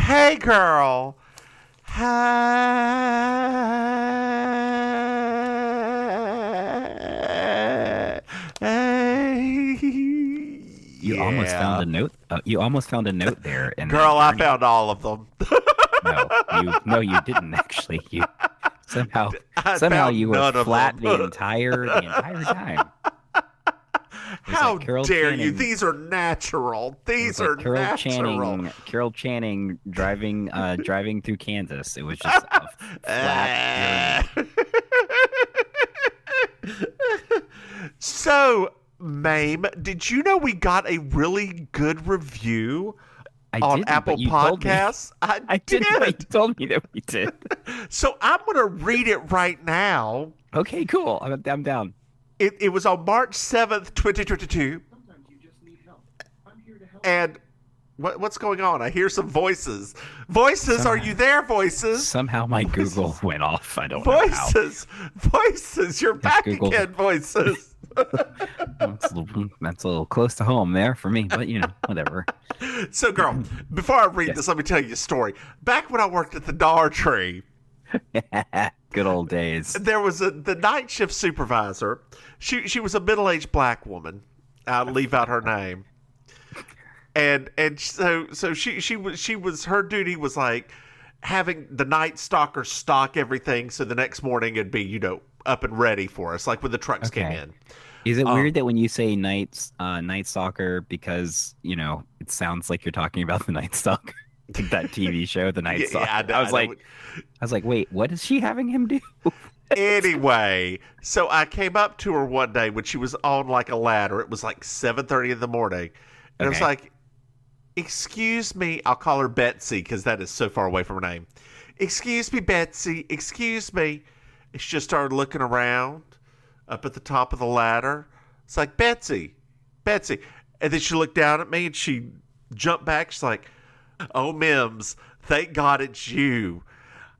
Hey, girl. Hey. You almost found a note. You almost found a note there. And girl, I found all of them. No, you didn't actually. You somehow you were none flat of them. the entire time. How like Carol dare you? Channing. These are natural. These Like are natural. Carol Channing driving through Kansas. It was just a flat journey. So, Maim, did you know we got a really good review on Apple Podcasts? I did. You told me that we did. So I'm going to read it right now. Okay, cool. I'm down. It was on March 7th, 2022. Sometimes you just need help. I'm here to help. And what's going on? I hear some voices. Voices, are you there, voices? Somehow my Google went off. I don't know how. Voices, you're back Google. again, voices. That's a little close to home there for me, but whatever. So, girl, before I read this, let me tell you a story. Back when I worked at the Dollar Tree, good old days. there was the night shift supervisor. She was a middle-aged black woman. I'll leave out her name. And so she was her duty was like having the night stalker stock everything so the next morning it'd be up and ready for us, like when the trucks came in. Is it weird that when you say night stalker, because it sounds like you're talking about the Night Stalker, that TV show, the Night Stalker? Yeah, I was like, wait, what is she having him do? Anyway, so I came up to her one day when she was on like a ladder. It was like 7:30 in the morning, and I was like, "Excuse me," I'll call her Betsy because that is so far away from her name. "Excuse me, Betsy. Excuse me." And she just started looking around up at the top of the ladder. It's like, Betsy. And then she looked down at me and she jumped back. She's like, "Oh, Mims, thank God it's you.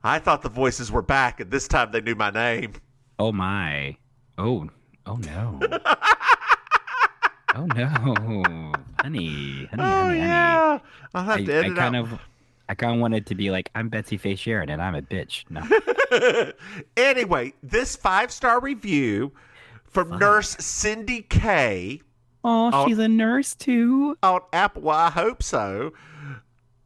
I thought the voices were back, and this time they knew my name." Oh my! Oh no! Oh no, honey. Yeah. I'll have to edit I kind of wanted to be like, I'm Betsy Faye Sharon, and I'm a bitch. No. Anyway, this 5-star review from Nurse Cindy K. Oh, she's a nurse too. On Apple. Well, I hope so.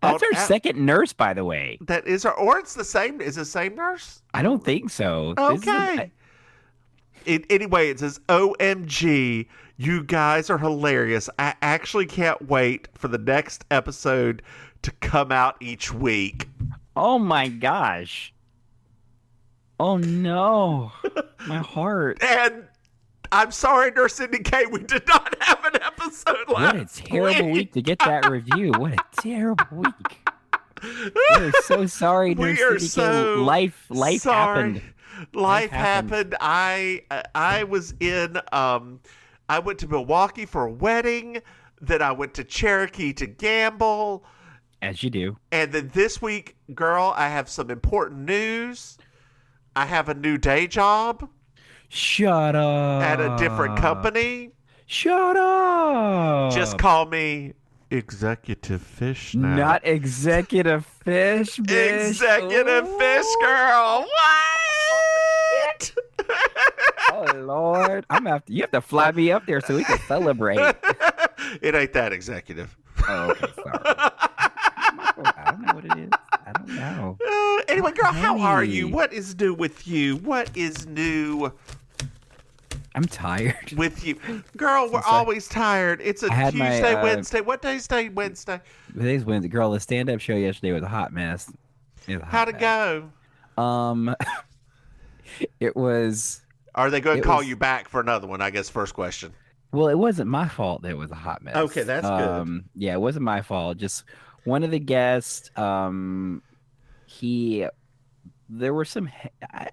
That's her second nurse, by the way. That is her, or it's the same. Is it the same nurse? I don't think so. Okay. Anyway, it says, "OMG, you guys are hilarious. I actually can't wait for the next episode to come out each week." Oh my gosh. Oh no. My heart. And I'm sorry, Nurse Cindy K, we did not have an episode last What a terrible week to get that review. What a terrible week. We're so sorry, Nurse Cindy K. Life happened. Life happened. I was in I went to Milwaukee for a wedding, then I went to Cherokee to gamble. As you do. And then this week, girl, I have some important news. I have a new day job. Shut up. At a different company. Shut up. Just call me Executive Fish now. Not Executive Fish, bitch. Executive Fish, girl. What? Oh, Lord. You have to fly me up there so we can celebrate. It ain't that executive. Oh, okay. Sorry. I don't know what it is. I don't know. Anyway, girl, how are you? What is new with you? What is new? I'm tired. With you. Girl, we're always tired. It's a Tuesday, Wednesday. What day's day Wednesday? Today's Wednesday. Girl, the stand-up show yesterday was a hot mess. How'd it go? It was... Are they going to call you back for another one, I guess, first question? Well, it wasn't my fault that it was a hot mess. Okay, that's good. Yeah, it wasn't my fault. Just one of the guests, there were some,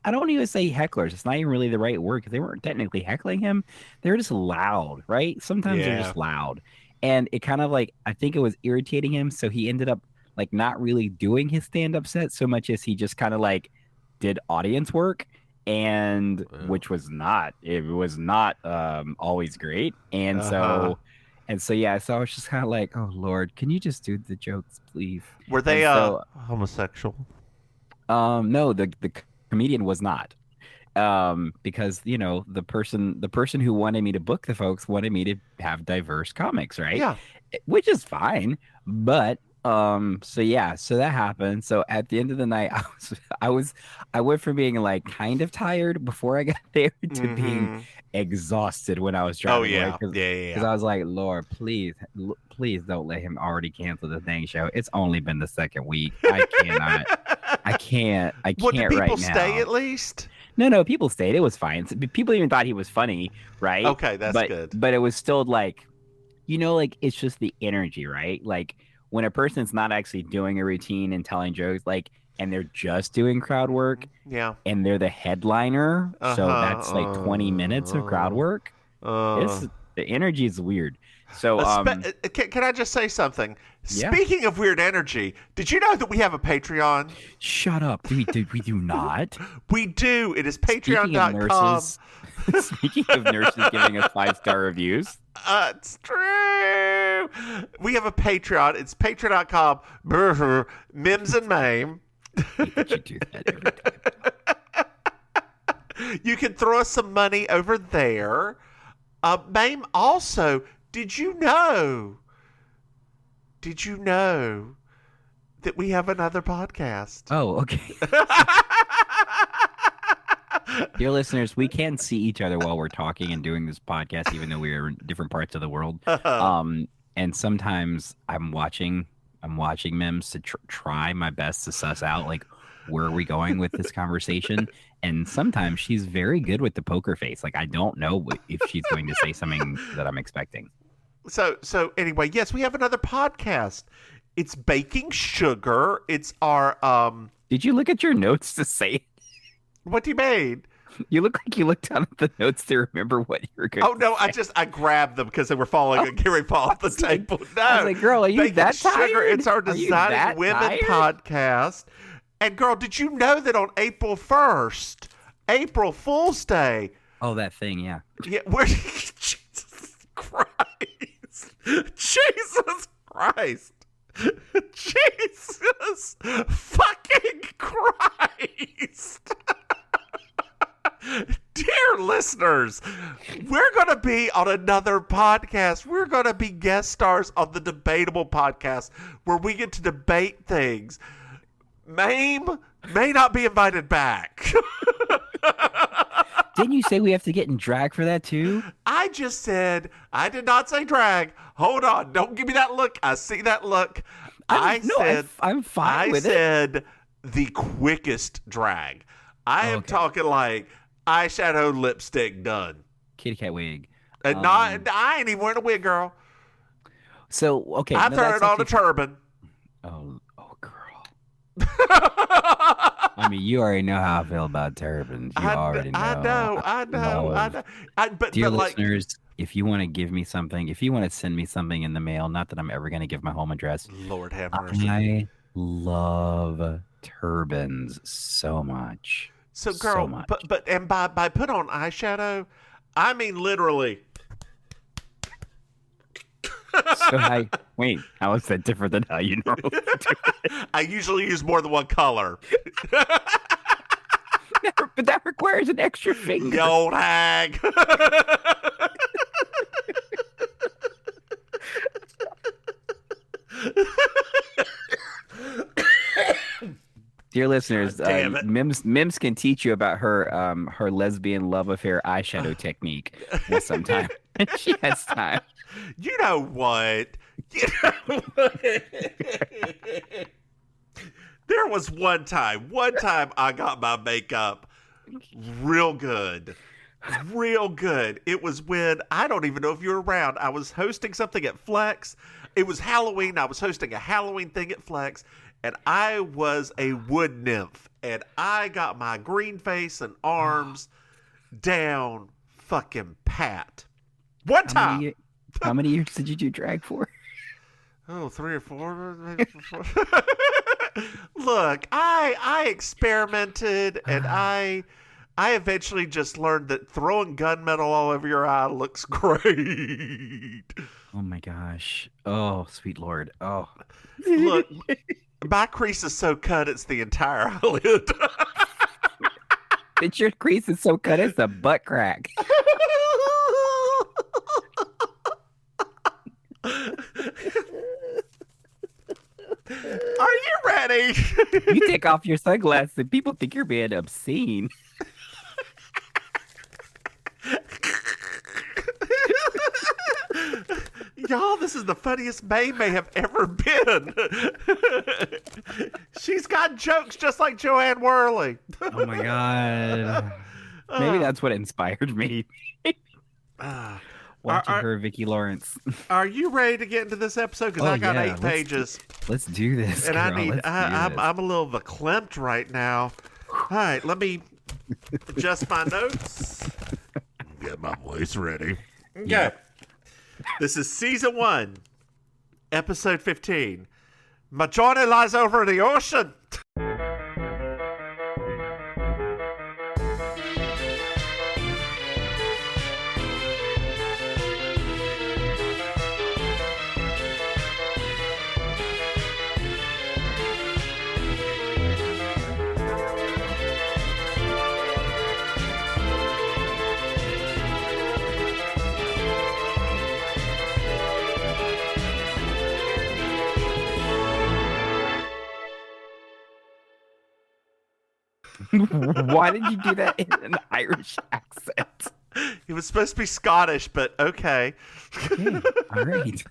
I don't even say hecklers. It's not even really the right word because they weren't technically heckling him. They were just loud, right? Sometimes they're just loud. And it kind of like, I think it was irritating him. So he ended up like not really doing his stand-up set so much as he just kind of like did audience work. And which was not, it was not always great. And so And so yeah, so I was just kind of like, oh Lord, can you just do the jokes, please? Were they And so homosexual? no, the comedian was not. Because the person who wanted me to book the folks wanted me to have diverse comics, right? Yeah. Which is fine. But so yeah, so that happened. So at the end of the night, I went from being like kind of tired before I got there to being exhausted when I was Oh driving yeah, away. yeah. Because I was like, Lord, please don't let him already cancel the thing show. It's only been the second week. I cannot. I can't What, did right people now. stay at least? No, people stayed. It was fine. People even thought he was funny, right? Okay, that's good. But it was still like, like it's just the energy, right? Like when a person's not actually doing a routine and telling jokes, like, and they're just doing crowd work, yeah, and they're the headliner, so that's like 20 minutes of crowd work. The energy is weird. So, can I just say something? Yeah. Speaking of weird energy, did you know that we have a Patreon? Shut up. We do not. We do. It is patreon.com. Speaking of nurses giving us 5-star reviews. It's true. We have a Patreon. It's patreon.com. Mims and Maim. You do that every time. You can throw us some money over there. Maim, also, did you know that we have another podcast? Oh, okay. Dear listeners, we can see each other while we're talking and doing this podcast, even though we are in different parts of the world. And sometimes I'm watching Mims to try my best to suss out like where are we going with this conversation. And sometimes she's very good with the poker face. Like I don't know if she's going to say something that I'm expecting. So anyway, yes, we have another podcast. It's Baking Sugar. It's our Did you look at your notes to say it? What do you mean? You look like you looked down at the notes to remember what you were going to say. Oh, no, I grabbed them because they were falling and Gary fall off the table. No. I was like, girl, are you Baking that Sugar, tired? it's our Designing Women podcast. And, girl, did you know that on April 1st, April Fool's Day? Oh, that thing, yeah. Yeah, Jesus Christ. Jesus Christ. Jesus fucking Christ. Dear listeners, we're going to be on another podcast. We're going to be guest stars on the Debatable podcast where we get to debate things. Maim may not be invited back. Didn't you say we have to get in drag for that too? I just said, I did not say drag. Hold on. Don't give me that look. I see that look. I'm fine with it. I said the quickest drag. I am talking like eyeshadow, lipstick, done. Kitty cat wig. And I ain't even wearing a wig, girl. So, okay. I turned on a turban. Oh, girl. I mean, you already know how I feel about turbans. You already know. I know. Dear listeners, if you want to give me something, if you want to send me something in the mail, not that I'm ever going to give my home address. Lord have mercy. I love turbans so much. So, girl, but by put on eyeshadow, I mean literally. So how is that different than how you normally do it? I usually use more than one color. But that requires an extra finger. The old hag. Dear listeners, Mims can teach you about her lesbian love affair eyeshadow technique sometime. She has time. You know what? There was one time I got my makeup real good. It was when, I don't even know if you were around. I was hosting something at Flex. It was Halloween. I was hosting a Halloween thing at Flex. And I was a wood nymph. And I got my green face and arms down fucking pat. One time. How many years did you do drag for? Oh, 3 or 4. Maybe 4. Look, I experimented, and I eventually just learned that throwing gunmetal all over your eye looks great. Oh my gosh. Oh, sweet Lord. Oh. Look, my crease is so cut, it's the entire eyelid. It's your crease is so cut, it's a butt crack. Are you ready? You take off your sunglasses and people think you're being obscene. Y'all, this is the funniest May may have ever been. She's got jokes just like Joanne Worley. Oh my God. Maybe that's what inspired me. Watching her, Vicki Lawrence. Are you ready to get into this episode? Because I got 8 pages. Let's do this. And girl. I'm a little verklempt right now. All right, let me adjust my notes. Get my voice ready. Okay. Yeah. This is season 1, episode 15. My journey lies over the ocean. Why did you do that in an Irish accent? It was supposed to be Scottish, but okay. Okay, all right.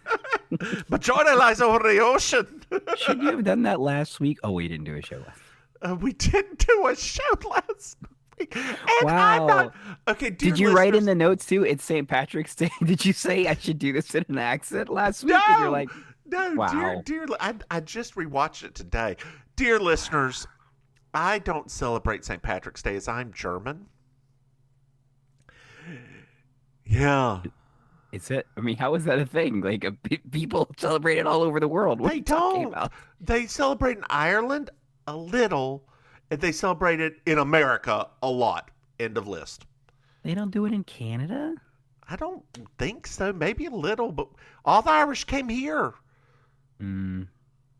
My journey lies over the ocean. Should you have done that last week? Oh, we didn't do a show last. We didn't do a show last week. And wow. I'm not... Okay, did you write in the notes too? It's St. Patrick's Day. Did you say I should do this in an accent last week? No, and you're like, no, wow. dear. I just rewatched it today. Dear listeners, I don't celebrate St. Patrick's Day as I'm German. Yeah. Is it? I mean, how is that a thing? Like, people celebrate it all over the world. What are you talking about? They celebrate in Ireland a little, and they celebrate it in America a lot. End of list. They don't do it in Canada? I don't think so. Maybe a little, but all the Irish came here.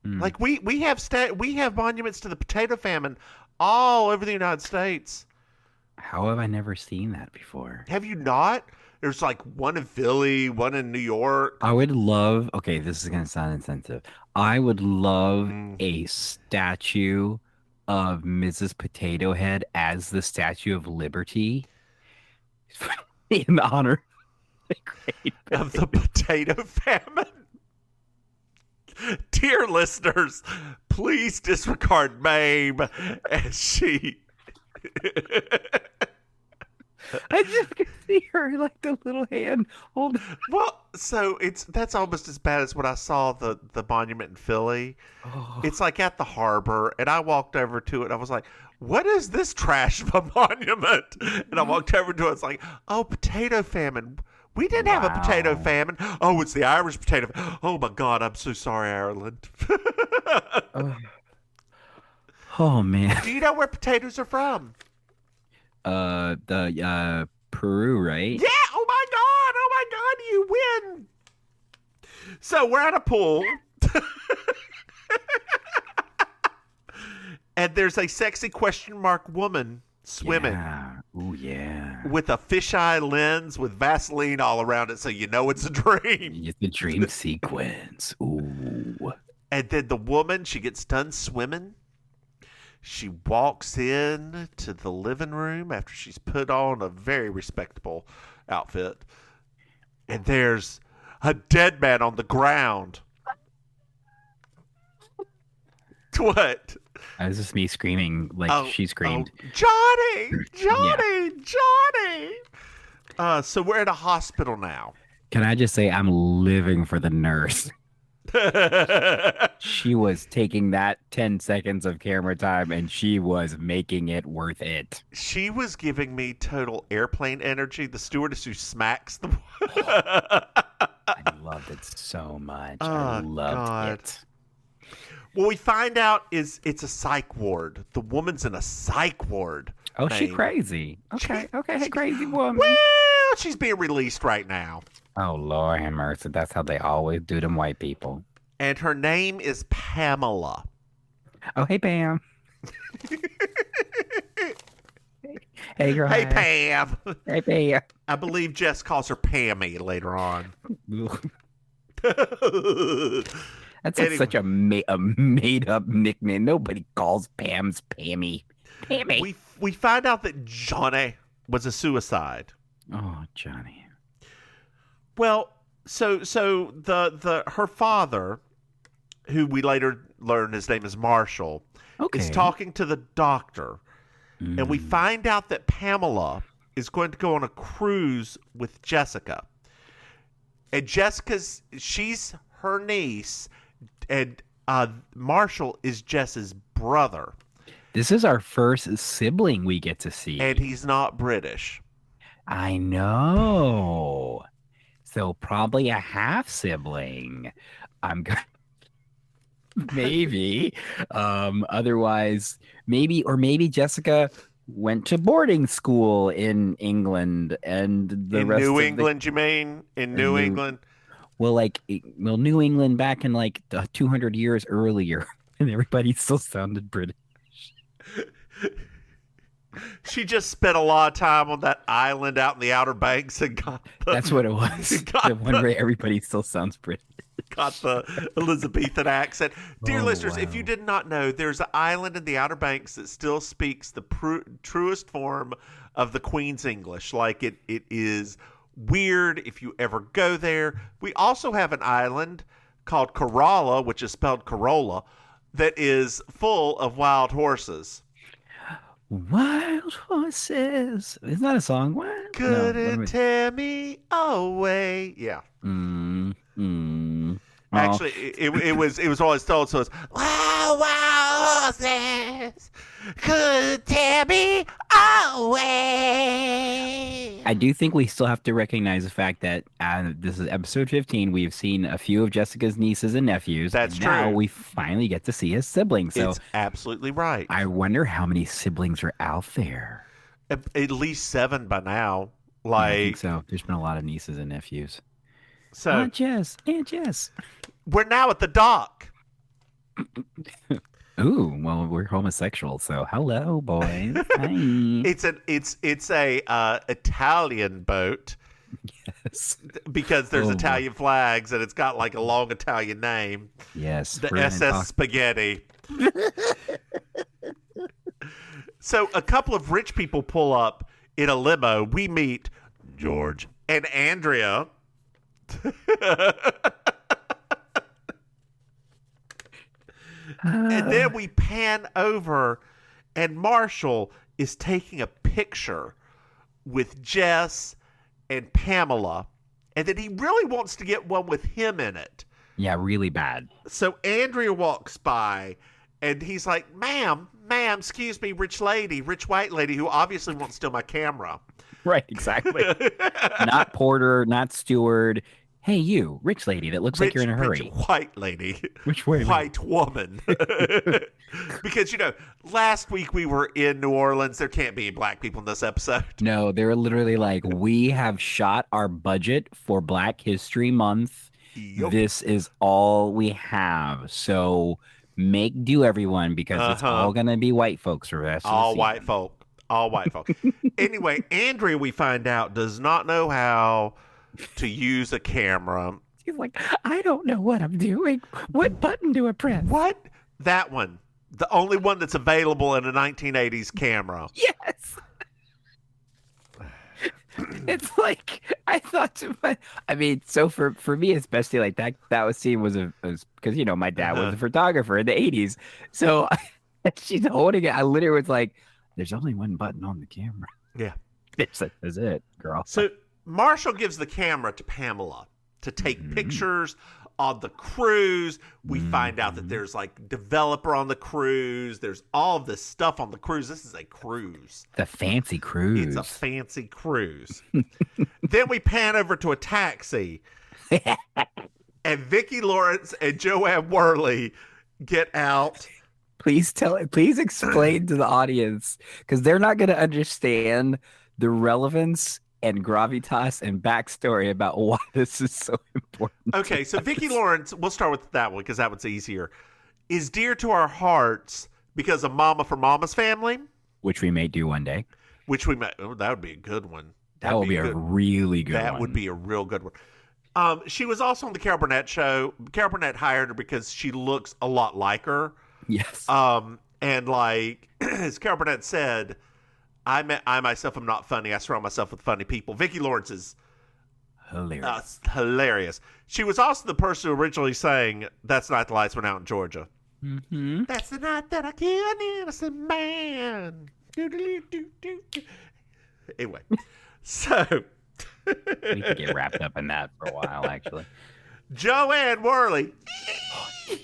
Like we have monuments to the potato famine all over the United States. How have I never seen that before? Have you not? There's like one in Philly, one in New York. I would love, okay, this is going to sound insensitive. I would love a statue of Mrs. Potato Head as the Statue of Liberty in honor of the potato famine. Dear listeners, please disregard Maim as she... I just can see her like the little hand holding. Well, so that's almost as bad as when I saw the monument in Philly. Oh. It's like at the harbor, and I walked over to it. I was like, "What is this trash of a monument?" And I walked over to it. It's like, "Oh, potato famine. We didn't have a potato famine. Oh, it's the Irish potato. Oh my God, I'm so sorry, Ireland." Oh man. Do you know where potatoes are from? Peru, right? Yeah. Oh my God, you win. So we're at a pool. And there's a sexy question mark woman swimming. Yeah. Oh yeah. With a fisheye lens with Vaseline all around it, so you know it's a dream. It's the dream sequence. Ooh. And then the woman, she gets done swimming. She walks in to the living room after she's put on a very respectable outfit. And there's a dead man on the ground. What? That was just me screaming like she screamed. Johnny! So we're at a hospital now. Can I just say I'm living for the nurse? She was taking that 10 seconds of camera time and she was making it worth it. She was giving me total airplane energy. The stewardess who smacks the... I loved it so much. I loved it. What we find out is it's a psych ward. The woman's in a psych ward. Oh, she's crazy. Okay, crazy woman. Well, she's being released right now. Oh, Lord have mercy. That's how they always do them white people. And her name is Pamela. Oh, hey, Pam. Hey, girl. Hey, hi. Pam. Hey, Pam. I believe Jess calls her Pammy later on. That's like such a made-up nickname. Nobody calls Pam's Pammy. Pammy. We find out that Johnny was a suicide. Oh, Johnny. Well, so her father, who we later learn his name is Marshall, is talking to the doctor, and we find out that Pamela is going to go on a cruise with Jessica. And she's her niece, and Marshall is Jess's brother. This is our first sibling we get to see. And he's not British. I know. So probably a half sibling. I'm going maybe. Otherwise, maybe Jessica went to boarding school in England and the rest New of England, you mean? In New England? Well, New England back in 200 years earlier, and everybody still sounded British. She just spent a lot of time on that island out in the Outer Banks and got That's what it was. The one where everybody still sounds British. Got the Elizabethan accent. Dear listeners, if you did not know, there's an island in the Outer Banks that still speaks the truest form of the Queen's English. Like it is weird if you ever go there. We also have an island called Corolla, which is spelled Corolla, that is full of wild horses. Wild horses. Isn't that a song? What? Couldn't tear me away. Yeah. Actually, it was always told, so it's wild horses could tear me away. I do think we still have to recognize the fact that this is episode 15. We've seen a few of Jessica's nieces and nephews. That's and true. Now we finally get to see his siblings. So it's absolutely right. I wonder how many siblings are out there. At least 7 by now. I think so. There's been a lot of nieces and nephews. So Aunt Jess. We're now at the dock. Ooh, well, we're homosexual, so hello, boys. Hi. It's a Italian boat. Yes. Because there's Italian flags and it's got like a long Italian name. Yes. The SS Spaghetti. So a couple of rich people pull up in a limo. We meet George and Andrea. And then we pan over and Marshall is taking a picture with Jess and Pamela, and then he really wants to get one with him in it. Yeah, really bad. So Andrea walks by and he's like, ma'am, excuse me, rich white lady who obviously won't steal my camera. Right, exactly. Not porter, not steward. Hey, you, rich lady that looks like you're in a hurry. Rich white lady. Which way? White woman. Because, last week we were in New Orleans. There can't be black people in this episode. No, they're literally like, we have shot our budget for Black History Month. Yep. This is all we have. So make do, everyone, because it's all going to be white folks for the rest of the season. All white folk. Anyway, Andrea, we find out, does not know how to use a camera. She's like, I don't know what I'm doing. What button do I press? What? That one. The only one that's available in a 1980s camera. Yes. It's like, I thought to so for me, especially like that was seen was because, my dad was a photographer in the 80s. So she's holding it. I literally was like, there's only one button on the camera. Yeah. That's it, girl. So Marshall gives the camera to Pamela to take pictures on the cruise. We find out that there's like developer on the cruise. There's all of this stuff on the cruise. This is a cruise. The fancy cruise. It's a fancy cruise. Then we pan over to a taxi. And Vicki Lawrence and Joanne Worley get out. Please explain to the audience, because they're not going to understand the relevance and gravitas and backstory about why this is so important. Okay, so Vicki Lawrence, we'll start with that one because that one's easier, is dear to our hearts because of Mama from Mama's Family. Which we may do one day. Which we might, that would be a good one. That would be a really good one. That would be a real good one. She was also on the Carol Burnett show. Carol Burnett hired her because she looks a lot like her. Yes. And like, as Carol Burnett said, I myself am not funny. I surround myself with funny people. Vicki Lawrence is hilarious. She was also the person who originally sang "That's the Night the Lights Went Out in Georgia." Mm-hmm. That's the night that I killed an innocent man. Anyway, so We could get wrapped up in that for a while, actually. Joanne Worley.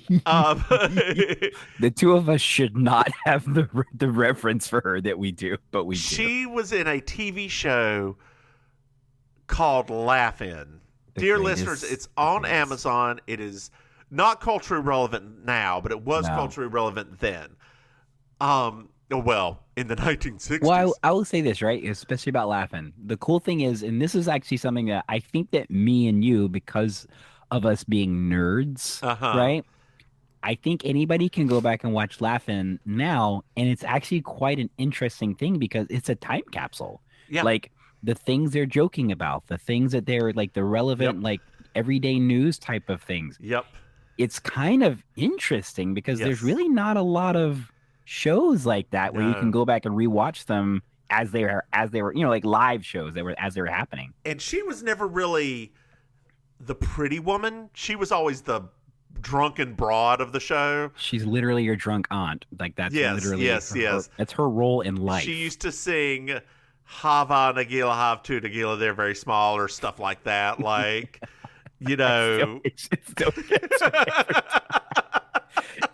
The two of us should not have the reference for her that we do, but we do. She was in a TV show called Laugh-In. Dear listeners, it's on Amazon. It is not culturally relevant now, but it was culturally relevant then. Well, in the 1960s. Well, I will say this, right? Especially about Laugh-In. The cool thing is, and this is actually something that I think that me and you, because of us being nerds, right? I think anybody can go back and watch Laugh-In now, and it's actually quite an interesting thing because it's a time capsule. Yeah. Like the things they're joking about, the things that they're like the relevant, like everyday news type of things. Yep. It's kind of interesting because there's really not a lot of shows like that where you can go back and rewatch them as they were, you know, like live shows that were as they were happening. And she was never really the pretty woman. She was always the drunken broad of the show. She's literally your drunk aunt. Like that's literally that's her role in life. She used to sing Hava Nagila Hav Tu Nagila, they're very small, or stuff like that. Like, you know, it still gets me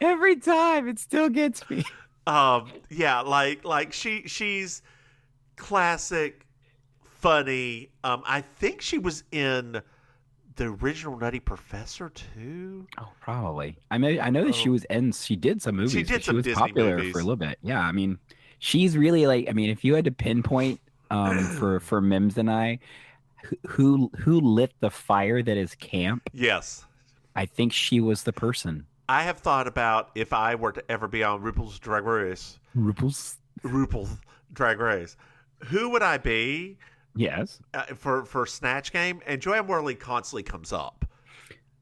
every time. It still gets me. Yeah, like she's classic, funny. I think she was in the original Nutty Professor too. Oh, probably. I know that she was in. She did some movies. She was Disney popular movies for a little bit. Yeah, I mean, she's really like. I mean, if you had to pinpoint, for Mims and I, who lit the fire that is camp? Yes, I think she was the person. I have thought about if I were to ever be on RuPaul's Drag Race. RuPaul's Drag Race. Who would I be? Yes. For Snatch Game, and Joanne Worley constantly comes up.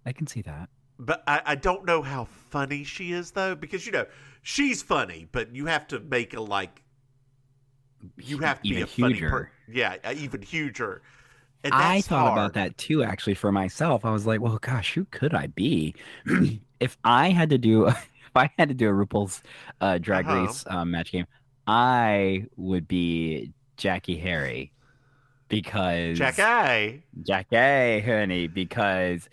I can see that. But I don't know how funny she is, though, because, you know, she's funny, but you have to make a, like, you have to be a funny person. Yeah, even huger. And I thought about that, too, actually, for myself. I was like, well, gosh, who could I be? If I had to do a RuPaul's Drag Race match game, I would be Jackie Harry. Because Jackie, honey, because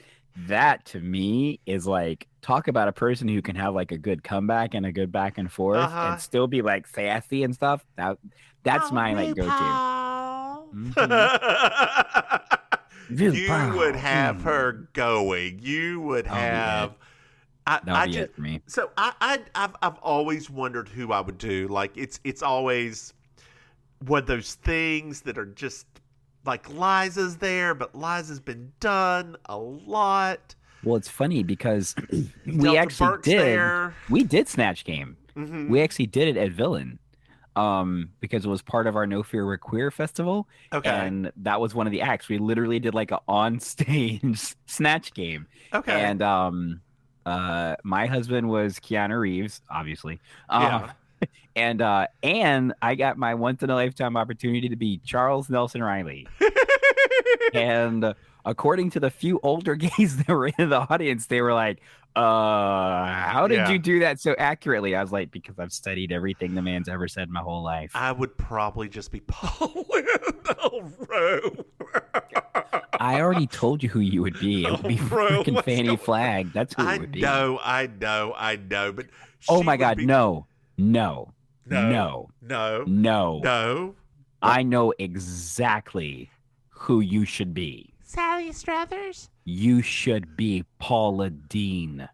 that to me is like, talk about a person who can have like a good comeback and a good back and forth and still be like sassy and stuff. That's my like go-to. You would have her going. You would have. That'll be it for me. So I've always wondered who I would do. Like it's always one of those things that are just. Like Liza's there, but Liza's been done a lot. Well, it's funny because we actually did Snatch Game. Mm-hmm. We actually did it at Villain, because it was part of our No Fear We're Queer festival. Okay, and that was one of the acts. We literally did like an on-stage Snatch Game. Okay, and my husband was Keanu Reeves, obviously. Yeah. And I got my once in a lifetime opportunity to be Charles Nelson Riley. And according to the few older gays that were in the audience, they were like, how did you do that so accurately? I was like, because I've studied everything the man's ever said my whole life. I would probably just be Paul. I already told you who you would be. It would be freaking Fanny Flagg. That's who it would be. I know. But oh my God, No. I know exactly who you should be. Sally Struthers? You should be Paula Deen.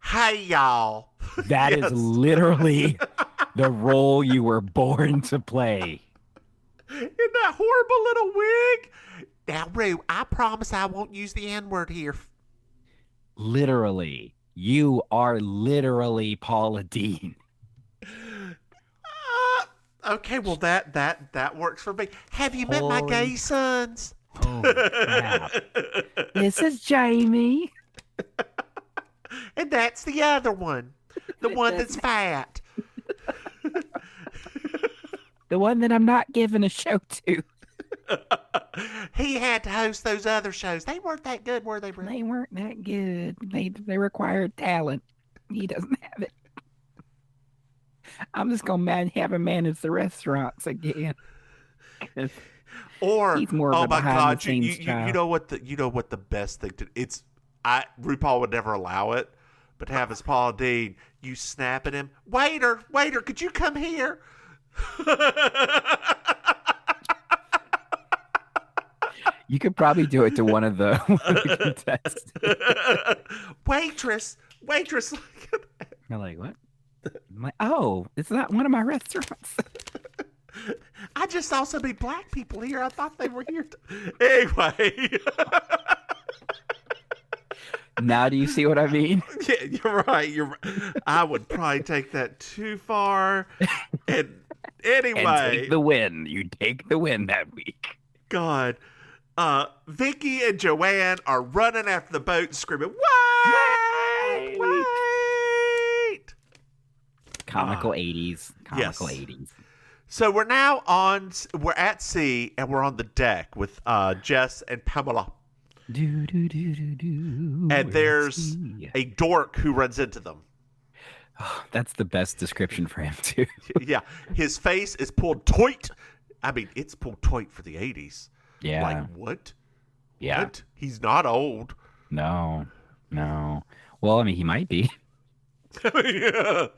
Hey, y'all. That is literally the role you were born to play. Isn't that that horrible little wig. Now, Rue, I promise I won't use the N-word here. Literally. You are literally Paula Dean. Okay, well that works for me. Have you met my gay sons? Oh, crap. This is Jamie. And that's the other one. The one that's fat. The one that I'm not giving a show to. He had to host those other shows. They weren't that good, were they, Brent? They weren't that good. They required talent. He doesn't have it. I'm just gonna have him manage the restaurants again. Or he's more of oh a my God, you child. know what the best thing to RuPaul would never allow it, but to have his Paul Dean, you snap at him, waiter, could you come here? You could probably do it to one of the contestants. Waitress. You're like, what? I'm like, oh, it's not one of my restaurants. I just saw so many black people here. I thought they were here. Anyway. Now do you see what I mean? Yeah, you're right. I would probably take that too far. And anyway. And take the win. You take the win that week. God. Vicky and Joanne are running after the boat screaming, wait! Comical 80s. Comical yes. 80s. So we're at sea and we're on the deck with Jess and Pamela. And there's a dork who runs into them. Oh, that's the best description for him, too. Yeah. His face is pulled tight. I mean, it's pulled tight for the 80s. Yeah. Like, what? Yeah. What? He's not old. No. Well, I mean, he might be. Yeah.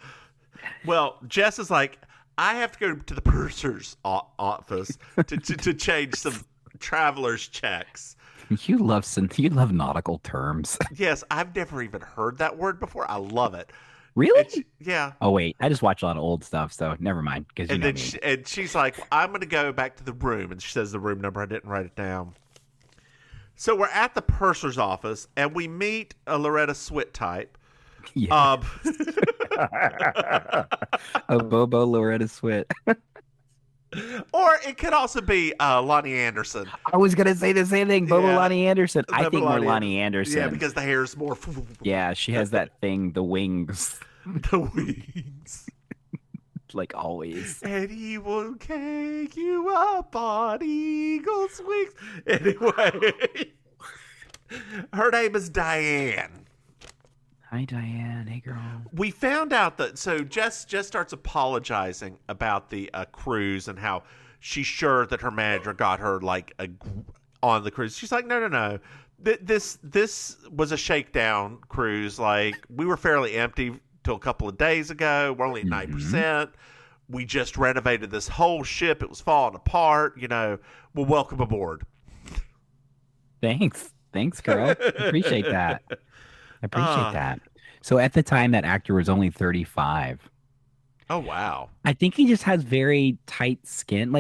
Well, Jess is like, I have to go to the purser's office to change some traveler's checks. You love nautical terms. Yes, I've never even heard that word before. I love it. Really? Yeah. Oh wait, I just watch a lot of old stuff, so never mind. And she's like, I'm going to go back to the room, and she says the room number. I didn't write it down. So we're at the purser's office, and we meet a Loretta Swit type. Yeah. A Bobo Loretta Swit. Or it could also be Lonnie Anderson. I was gonna say the same thing, Bobo Lonnie Anderson. I think more Lonnie Anderson. Yeah, because the hair's more. Yeah, she has that thing, the wings. The wings. Like always. And he will take you up on eagle's wings. Anyway, her name is Diane. Hi, Diane. Hey, girl. We found out that, so Jess starts apologizing about the cruise and how she's sure that her manager got her on the cruise. She's like, no. This was a shakedown cruise. Like, we were fairly empty till a couple of days ago. We're only at 9%. We just renovated this whole ship. It was falling apart. Well, welcome aboard. Thanks, girl. Appreciate that. That. So at the time, that actor was only 35. Oh, wow. I think he just has very tight skin.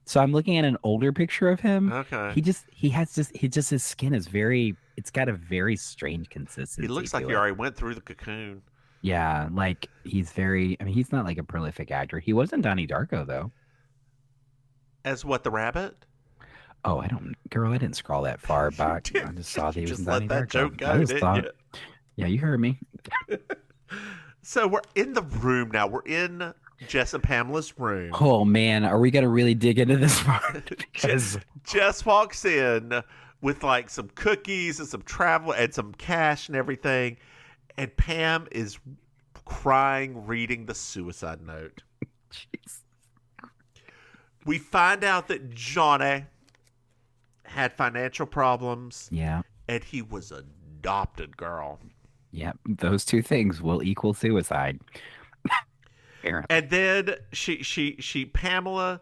So I'm looking at an older picture of him. Okay. His skin is it's got a very strange consistency. He looks like he already went through the cocoon. Yeah. He's he's not like a prolific actor. He wasn't Donnie Darko though. As what, the rabbit? Oh, I didn't scroll that far back. I just saw that he was Donnie Darko. Let that joke go, didn't you? Yeah, you heard me. So we're in the room now. We're in Jess and Pamela's room. Oh, man. Are we going to really dig into this part? Because Jess walks in with some cookies and some travel and some cash and everything. And Pam is crying, reading the suicide note. Jeez. We find out that Johnny had financial problems. Yeah. And he was adopted, girl. Yeah, those two things will equal suicide. And then she Pamela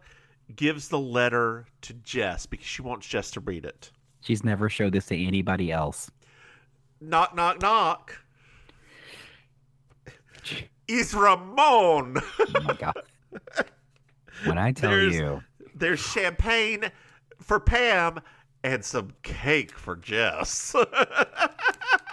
gives the letter to Jess because she wants Jess to read it. She's never showed this to anybody else. Knock, knock, knock. It's Ramon. Oh my God. When I tell you There's champagne for Pam and some cake for Jess.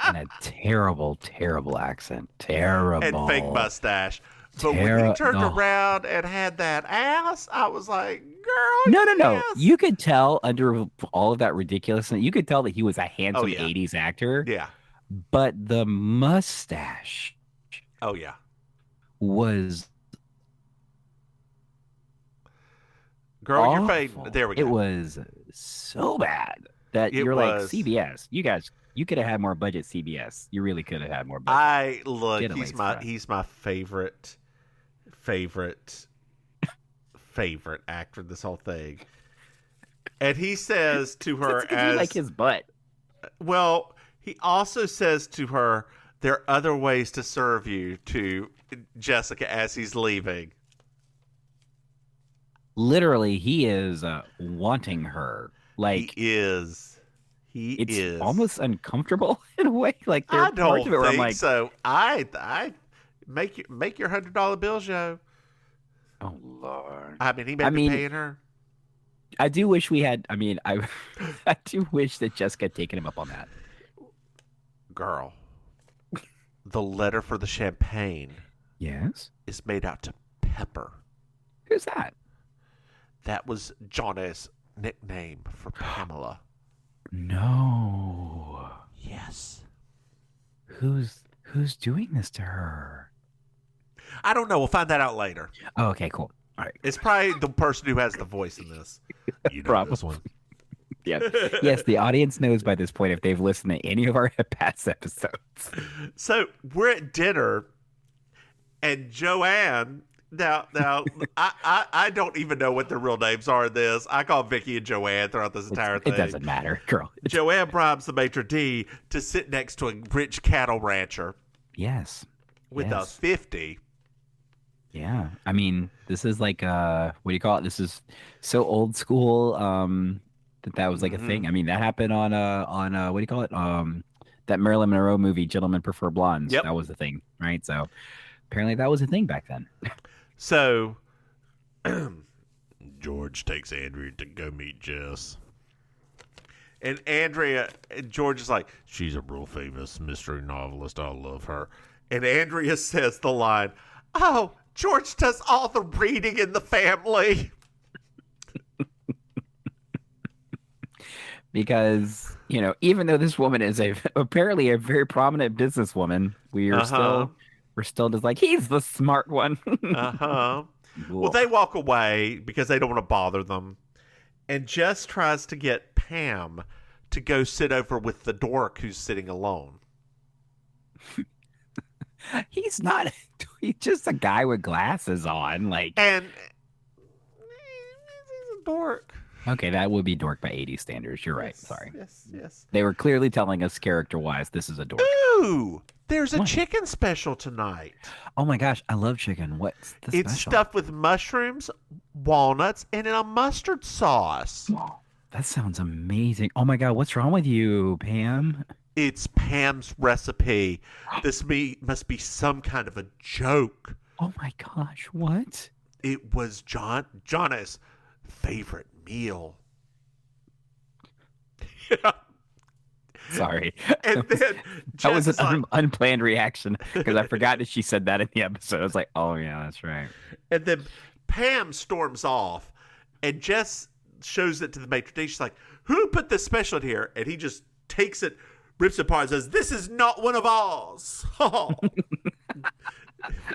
And a terrible, terrible accent. Terrible. And fake mustache. But when he turned around and had that ass, I was like, girl, No. yes. You could tell under all of that ridiculousness, you could tell that he was a handsome 80s actor. Yeah. But the mustache was girl, awful. you're fading. There we go. It was so bad that you're like, CBS, you guys, you could have had more budget, CBS. You really could have had more budget. He's my favorite actor in this whole thing. And he says to her you like his butt. Well, he also says to her, there are other ways to serve you, to Jessica as he's leaving. Literally, he is wanting her. Like he is. It's almost uncomfortable in a way. Like I don't parts of it where I'm think like, so. I make your $100 bill show. Oh Lord! I mean, he may be paying her. I do wish we had. I mean, I do wish that Jessica had taken him up on that. Girl, the letter for the champagne. Yes, is made out to Pepper. Who's that? That was Johnny's nickname for Pamela. No. Yes. Who's doing this to her? I don't know. We'll find that out later. Oh, okay, cool. All right. It's probably the person who has the voice in this. You know this one. Yeah. Yes, the audience knows by this point if they've listened to any of our past episodes. So we're at dinner, and Joanne. Now, I don't even know what their real names are in this. I call Vicky and Joanne throughout this entire thing. It doesn't matter, girl. Joanne bribes the maitre d' to sit next to a rich cattle rancher. Yes. With a 50. Yeah. I mean, this is like what do you call it? This is so old school that was like a thing. I mean, that happened on what do you call it? That Marilyn Monroe movie, Gentlemen Prefer Blondes. Yep. That was the thing, right? So apparently that was a thing back then. So George takes Andrea to go meet Jess. And George is like, she's a real famous mystery novelist. I love her. And Andrea says the line, oh, George does all the reading in the family. Because, even though this woman is apparently a very prominent businesswoman, we're still just like, he's the smart one. Well, they walk away because they don't want to bother them. And Jess tries to get Pam to go sit over with the dork who's sitting alone. He's just a guy with glasses on. And he's a dork. Okay, that would be dork by 80 standards. You're right. Sorry. Yes. They were clearly telling us character-wise, this is a dork. Ooh, there's a chicken special tonight. Oh my gosh, I love chicken. What's the special? It's stuffed with mushrooms, walnuts, and in a mustard sauce. Oh, that sounds amazing. Oh my God, what's wrong with you, Pam? It's Pam's recipe. This must be some kind of a joke. Oh my gosh, what? It was Johnny's favorite meal. Sorry. And then that was an unplanned reaction because I forgot that she said that in the episode. I was like, oh yeah, that's right. And then Pam storms off and Jess shows it to the maitre d'. She's like, who put this special in here? And he just takes it, rips it apart and says, this is not one of ours.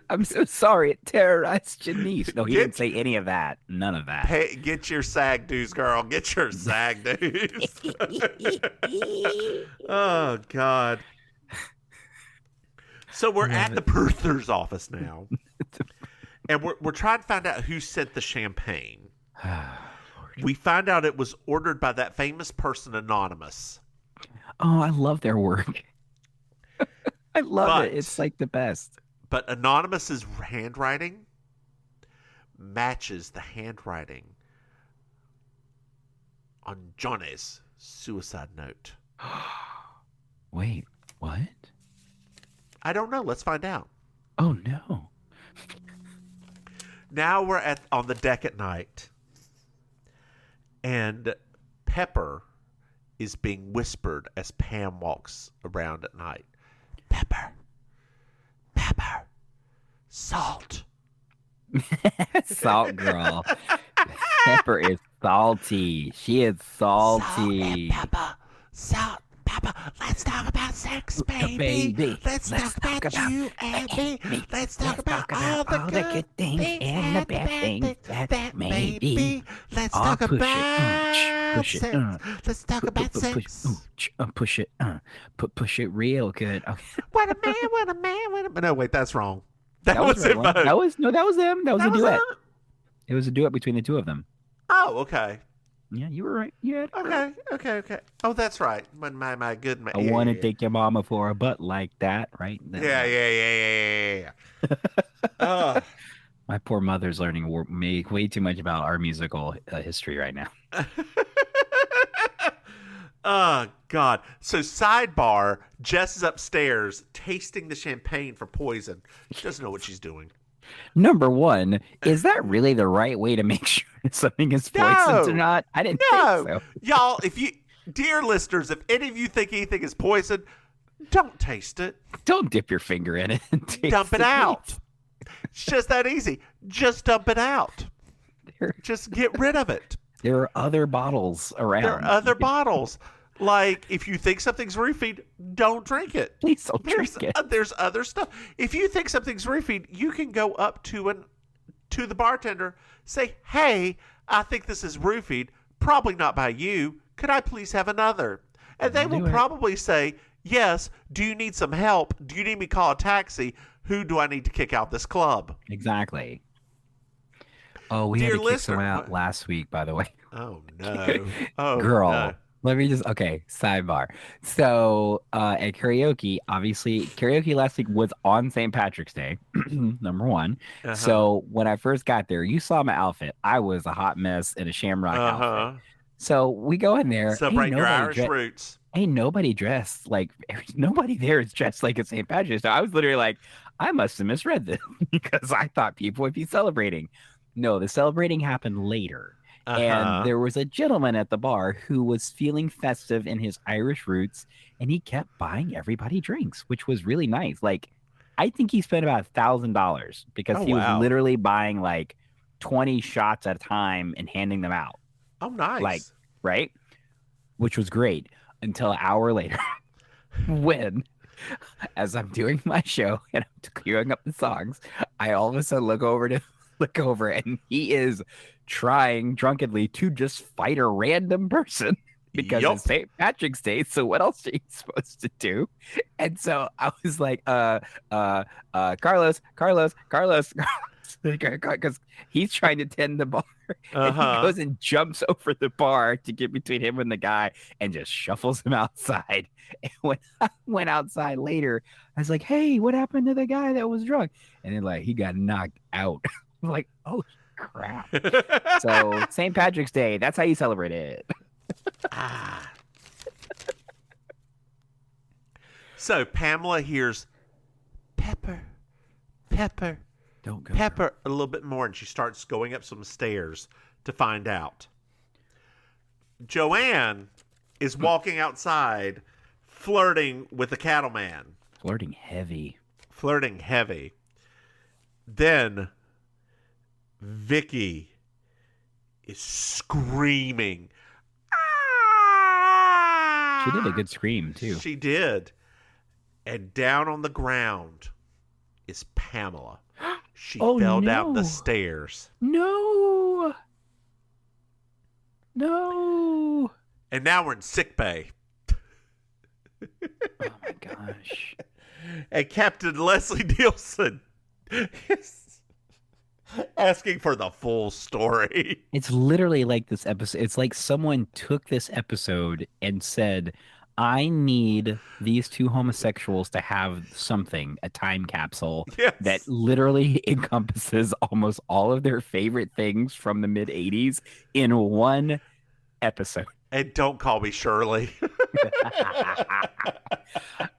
I'm so sorry. It terrorized Janice. No, he didn't say any of that. None of that. Hey, get your SAG dues, girl. Get your SAG dues. Oh, God. So we're at the purser's office now. And we're trying to find out who sent the champagne. We find out it was ordered by that famous person, Anonymous. Oh, I love their work. I love it. It's like the best. But Anonymous's handwriting matches the handwriting on Johnny's suicide note. Wait, what? I don't know. Let's find out. Oh, no. Now we're on the deck at night. And Pepper is being whispered as Pam walks around at night. Pepper. Pepper. Salt. Salt girl. Pepper is salty. She is salty. Salt and pepper. Salt, pepper. Let's talk about sex, baby. Let's talk about you and me. Let's talk about all the good things and the bad things that may be. Let's talk about sex. Let's talk about sex. Push it. Push it real good. Okay. What a man, what a man, what a man. No, wait, that's wrong. That was right it. one. That was them. That was a duet. It was a duet between the two of them. Oh, okay. Yeah, you were right. Yeah. Okay. Oh, that's right. My good man. I want to take your mama for a butt like that, right? Yeah. My poor mother's learning way too much about our musical history right now. Oh, God. So, sidebar, Jess is upstairs tasting the champagne for poison. She doesn't know what she's doing. Number one, is that really the right way to make sure something is poisoned or not? I didn't think so. Y'all, dear listeners, if any of you think anything is poison, don't taste it. Don't dip your finger in it and taste dump it out. It's just that easy. Just dump it out. Just get rid of it. There are other bottles around. There are other bottles. Like, if you think something's roofied, don't drink it. Please don't drink it. There's other stuff. If you think something's roofied, you can go up to the bartender, say, hey, I think this is roofied. Probably not by you. Could I please have another? And they will probably say, yes. Do you need some help? Do you need me to call a taxi? Who do I need to kick out this club? Exactly. Oh, we had to kick someone out last week, by the way. Oh, no. Oh, girl. No. Let me sidebar. So at karaoke, obviously, karaoke last week was on St. Patrick's Day, number one. Uh-huh. So when I first got there, you saw my outfit. I was a hot mess in a shamrock outfit. So we go in there. Celebrate your Irish roots. Ain't nobody dressed like, nobody there is dressed like a St. Patrick's. So I was literally like, I must have misread this because I thought people would be celebrating. No, the celebrating happened later. And there was a gentleman at the bar who was feeling festive in his Irish roots, and he kept buying everybody drinks, which was really nice. Like, I think he spent about $1,000 because he was literally buying like 20 shots at a time and handing them out. Oh, nice. Like, right? Which was great until an hour later when, as I'm doing my show and I'm clearing up the songs, I all of a sudden look over and he is trying drunkenly to just fight a random person because it's St. Patrick's Day. So what else are you supposed to do? And so I was like, Carlos, because he's trying to tend the bar. And he goes and jumps over the bar to get between him and the guy and just shuffles him outside. And when I went outside later, I was like, hey, what happened to the guy that was drunk? And then like he got knocked out. I'm like, oh crap. So St. Patrick's Day, that's how you celebrate it. So Pamela hears Pepper. Don't go. Pepper a little bit more, and she starts going up some stairs to find out. Joanne is walking outside, flirting with the cattleman. Flirting heavy. Then Vicky is screaming. Ah! She did a good scream, too. She did. And down on the ground is Pamela. She fell down the stairs. No. And now we're in sick bay. Oh, my gosh. And Captain Leslie Nielsen is asking for the full story. It's literally like this episode. It's like someone took this episode and said, I need these two homosexuals to have something, a time capsule that literally encompasses almost all of their favorite things from the mid 80s in one episode. And don't call me Shirley.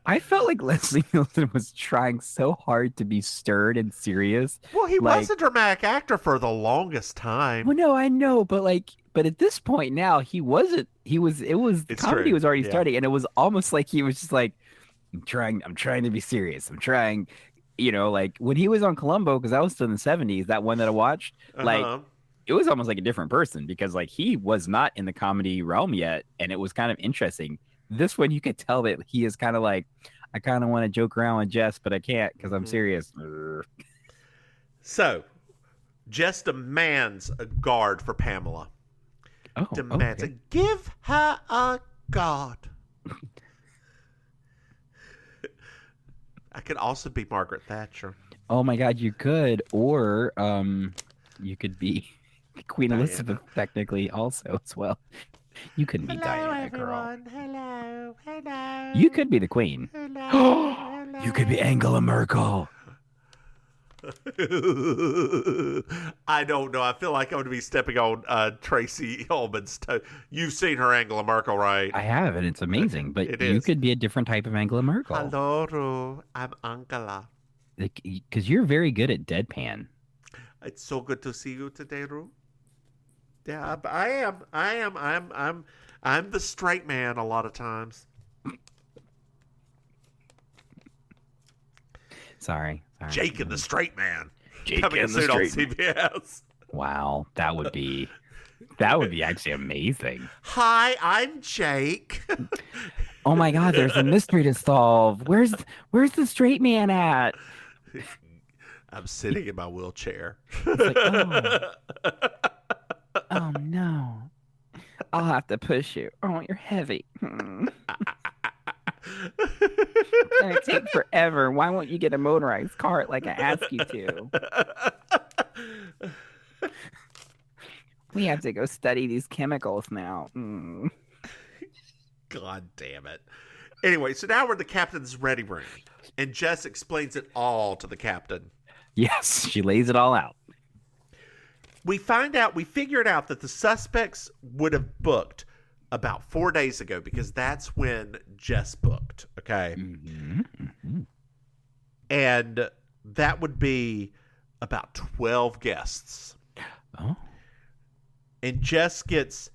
I felt like Leslie Nielsen was trying so hard to be stern and serious. Well, he was a dramatic actor for the longest time. Well, no, I know, but But at this point now, he wasn't. He was. It was It's comedy true. was already Yeah. starting, and it was almost like he was just like, I'm trying to be serious. I'm trying. Like when he was on Columbo, because I was still in the '70s. That one that I watched, like Uh-huh. it was almost like a different person because like he was not in the comedy realm yet, and it was kind of interesting. This one, you could tell that he is kind of like, I kind of want to joke around with Jess, but I can't because I'm serious. So, Jess demands a guard for Pamela. Oh, Demands okay. give her a guard. I could also be Margaret Thatcher. Oh my God, you could, or you could be Queen Diana. Elizabeth technically also as well. You couldn't be Diana, girl. Hello, hello. You could be the Queen. Hello, You could be Angela Merkel. I don't know. I feel like I'm going to be stepping on Tracy Ullman's toe. You've seen her Angela Merkel, right? I have, and it's amazing. But It you is. could be a different type of Angela Merkel. Hello, Ru. I'm Angela. Because you're very good at deadpan. It's so good to see you today, Ru. Yeah, I am. I'm the straight man a lot of times. Sorry. Jake and the straight man. Jake Coming and the soon on straight CBS. Wow, that would be actually amazing. Hi, I'm Jake. Oh my God, there's a mystery to solve. Where's the straight man at? I'm sitting in my wheelchair. It's like, oh no. I'll have to push you. Oh, you're heavy. It's gonna take forever. Why won't you get a motorized cart like I asked you to? We have to go study these chemicals now. God damn it. Anyway, so now we're in the captain's ready room, and Jess explains it all to the captain. Yes, she lays it all out. We figured out that the suspects would have booked about 4 days ago because that's when Jess booked, okay? Mm-hmm. And that would be about 12 guests. Oh. And Jess gets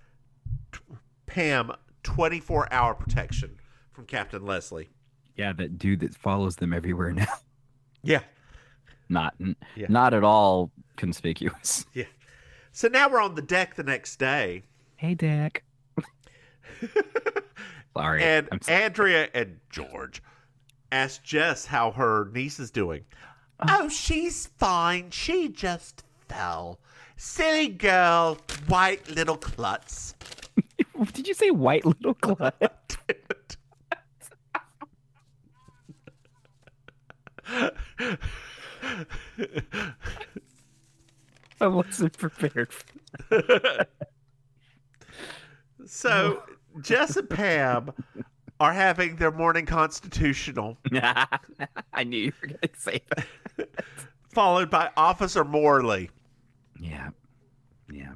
Pam 24-hour protection from Captain Leslie. Yeah, that dude that follows them everywhere now. Yeah. Not Yeah. not at all conspicuous. Yeah. So now we're on the deck the next day. Hey, Dak. Sorry. And I'm sorry. Andrea and George asked Jess how her niece is doing. Oh, she's fine. She just fell. Silly girl, white little klutz. Did you say white little clut? I wasn't prepared for So Jess and Pam are having their morning constitutional, that. I knew you were going to say that. followed by Officer Morley. Yeah. Yeah.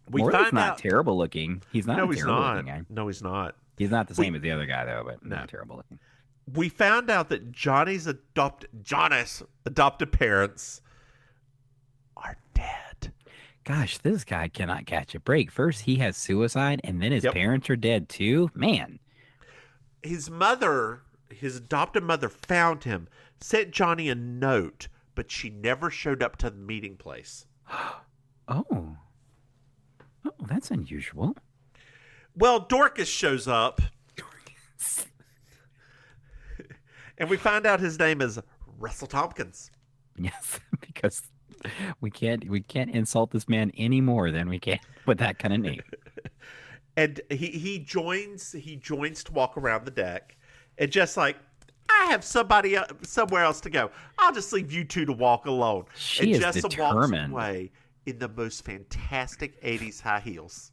We Morley's find not out. terrible looking. He's not No, a he's terrible not. looking guy. No, he's not. He's not the same as the other guy, though, but No. not terrible looking. We found out that Johnny's adopted parents are dead. Gosh, this guy cannot catch a break. First, he has suicide, and then his Yep. parents are dead, too. Man. His adopted mother found him, sent Johnny a note, but she never showed up to the meeting place. Oh, that's unusual. Well, Dorcas shows up, and we find out his name is Russell Tompkins. Yes, because we can't insult this man any more than we can with that kind of name. And he joins to walk around the deck, and just like, I have somewhere else to go. I'll just leave you two to walk alone. She and is Jessa determined. walks away in the most fantastic 80s high heels.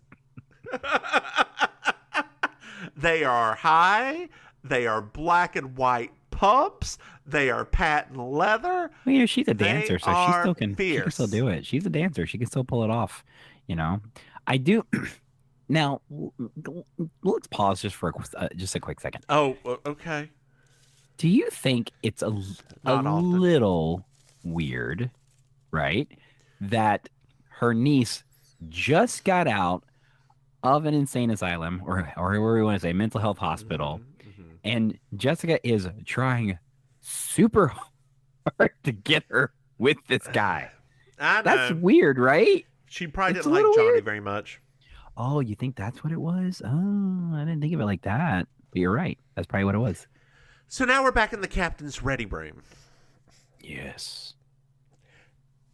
They are high. They are black and white pumps. They are patent leather. Well, she's a dancer, so she still can fierce. do it. She's a dancer. She can still pull it off. I do. Now, let's pause just for a quick second. Oh, okay. Do you think it's a Not often. little weird, right, that her niece just got out of an insane asylum or whatever we want to say, mental health hospital. And Jessica is trying super hard to get her with this guy. I know. That's weird, right? She probably It's didn't a like little Johnny weird. very much. Oh, you think that's what it was? Oh, I didn't think of it like that. But you're right. That's probably what it was. So now we're back in the captain's ready room. Yes.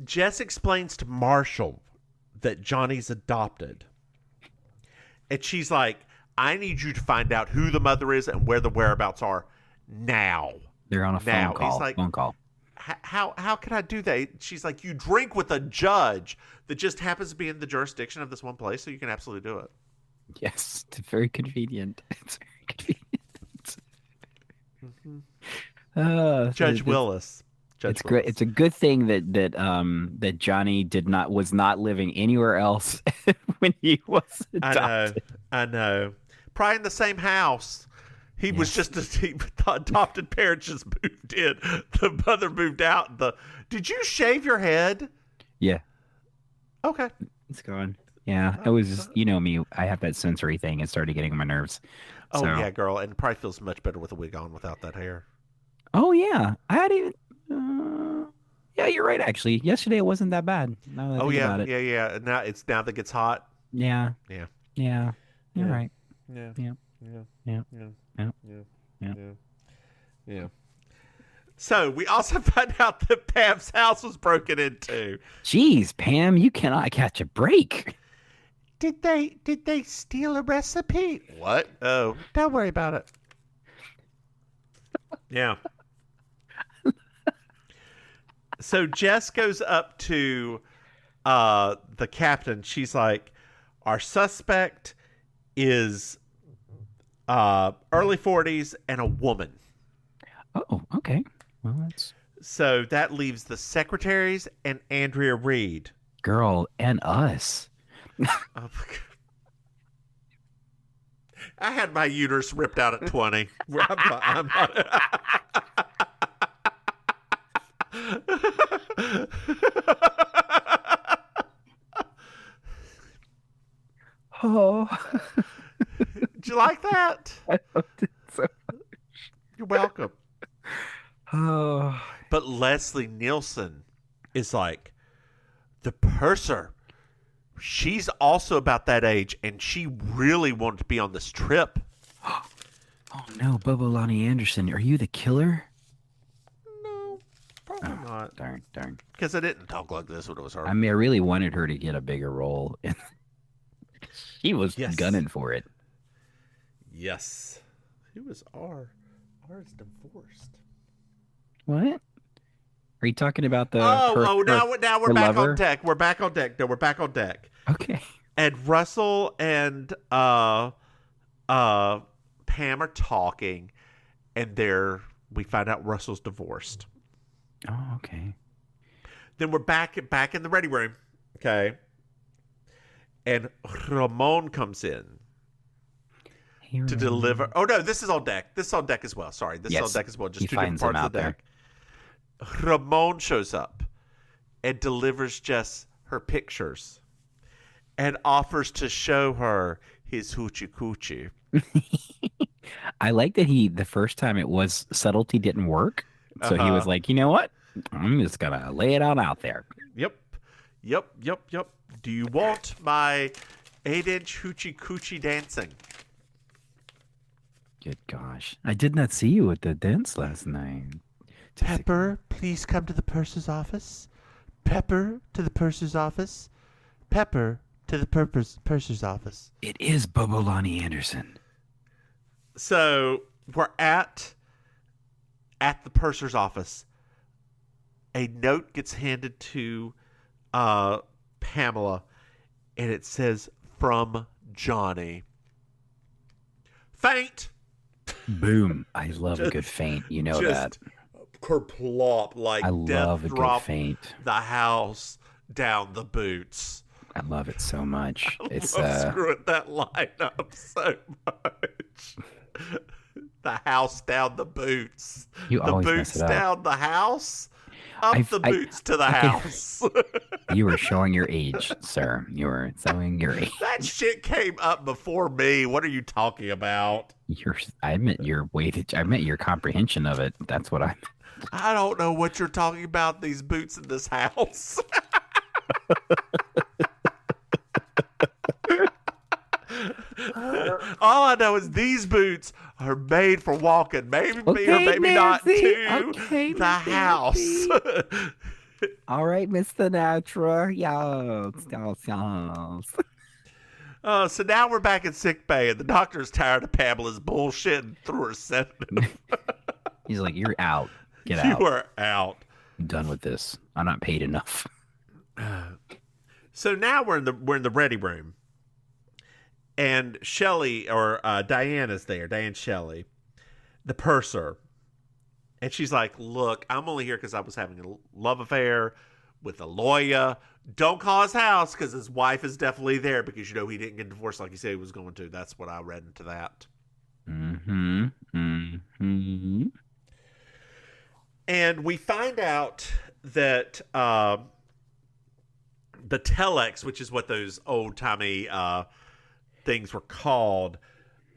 Jess explains to Marshall that Johnny's adopted. And she's like, I need you to find out who the mother is and where the whereabouts are now. They're on a phone call. He's like, phone call. How can I do that? She's like, you drink with a judge that just happens to be in the jurisdiction of this one place, so you can absolutely do it. Yes, it's very convenient. It's very convenient. Judge Willis. It's great. It's a good thing that Johnny was not living anywhere else when he was adopted. I know. Probably in the same house. He was just the adopted parents just moved in. The mother moved out. Did you shave your head? Yeah. Okay. It's gone. Yeah. It was just, you know me, I have that sensory thing. It started getting on my nerves. Oh, So- yeah, girl. And it probably feels much better with a wig on without that hair. Oh, yeah. I had even. Yeah, you're right, actually. Yesterday it wasn't that bad. Now that I think about it. Yeah. Now that gets hot. Yeah. Yeah. Yeah. You're Yeah. right. Yeah. Yeah. Yeah. Yeah. Yeah. Yeah. Yeah. Yeah. Yeah. Yeah. So we also found out that Pam's house was broken into. Jeez, Pam, you cannot catch a break. Did they steal a recipe? What? Oh, don't worry about it. Yeah. So Jess goes up to the captain. She's like, our suspect is early 40s and a woman. Oh, okay. Well, that's So that leaves the secretaries and Andrea Reed. girl and us. Oh my God. I had my uterus ripped out at 20. I'm Oh, Did you like that? I loved it so. You're welcome. Oh, But Leslie Nielsen is like, the purser. She's also about that age, and she really wanted to be on this trip. oh no, Bobo Lonnie Anderson, are you the killer? No, probably not. Darn. Because I didn't talk like this when it was her. I mean, I really wanted her to get a bigger role. She was Yes. gunning for it. Yes. Who is R? R is divorced. What? Are you talking about the? Now her we're back lover? on deck. We're back on deck. No, we're back on deck. Okay. And Russell and Pam are talking, and we find out Russell's divorced. Oh, okay. Then we're back in the ready room. Okay. And Ramon comes in to deliver. Oh no, this is on deck. This is on deck as well. Sorry, this is on Yes. deck as well. Just He two different finds him parts of the out deck. Ramon shows up and delivers Jess her pictures and offers to show her his hoochie coochie. I like that the first time it was subtlety didn't work. So he was like, you know what? I'm just going to lay it out there. Yep. Do you want my 8-inch hoochie coochie dancing? Good gosh. I did not see you at the dance last night. Pepper, please come to the purser's office. Pepper to the purser's office. Pepper to the purser's office. It is Bobo Lonnie Anderson. So we're at the purser's office. A note gets handed to Pamela, and it says, from Johnny. Faint. Boom. I love a good feint. You know that. Kerplop, like I death love a good drop feint. the house down the boots. I love it so much. It's I'm screwing that line up so much. The house down the boots. You the always boots mess it up. down the house. up the boots to the house. You were showing your age, sir. You were showing your age. That shit came up before me. What are you talking about? I meant your weightage. I meant your comprehension of it. That's what I. I don't know what you're talking about. These boots in this house. All I know is these boots are made for walking. Maybe me or maybe not to the house. All right, Mr. Natural. Yes. So now we're back in sick bay, and the doctor's tired of Pamela's bullshit and threw her sedative. He's like, "You're out. Get out. You are out. I'm done with this. I'm not paid enough." So now we're in the ready room, and Shelley or Diane is there. Diane Shelley, the purser, and she's like, "Look, I'm only here because I was having a love affair with a lawyer. Don't call his house because his wife is definitely there because you know he didn't get divorced like he said he was going to." That's what I read into that. Mm-hmm. Mm-hmm. And we find out that the telex, which is what those old-timey things were called,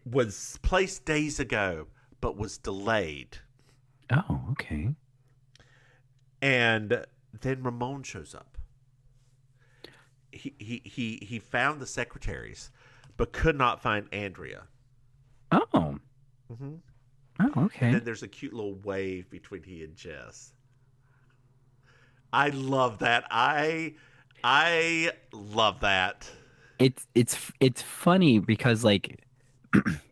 was placed days ago, but was delayed. Oh, okay. And then Ramon shows up. He found the secretaries, but could not find Andrea. Oh. Mm-hmm. Oh, okay. And then there's a cute little wave between he and Jess. I love that. I love that. It's funny because like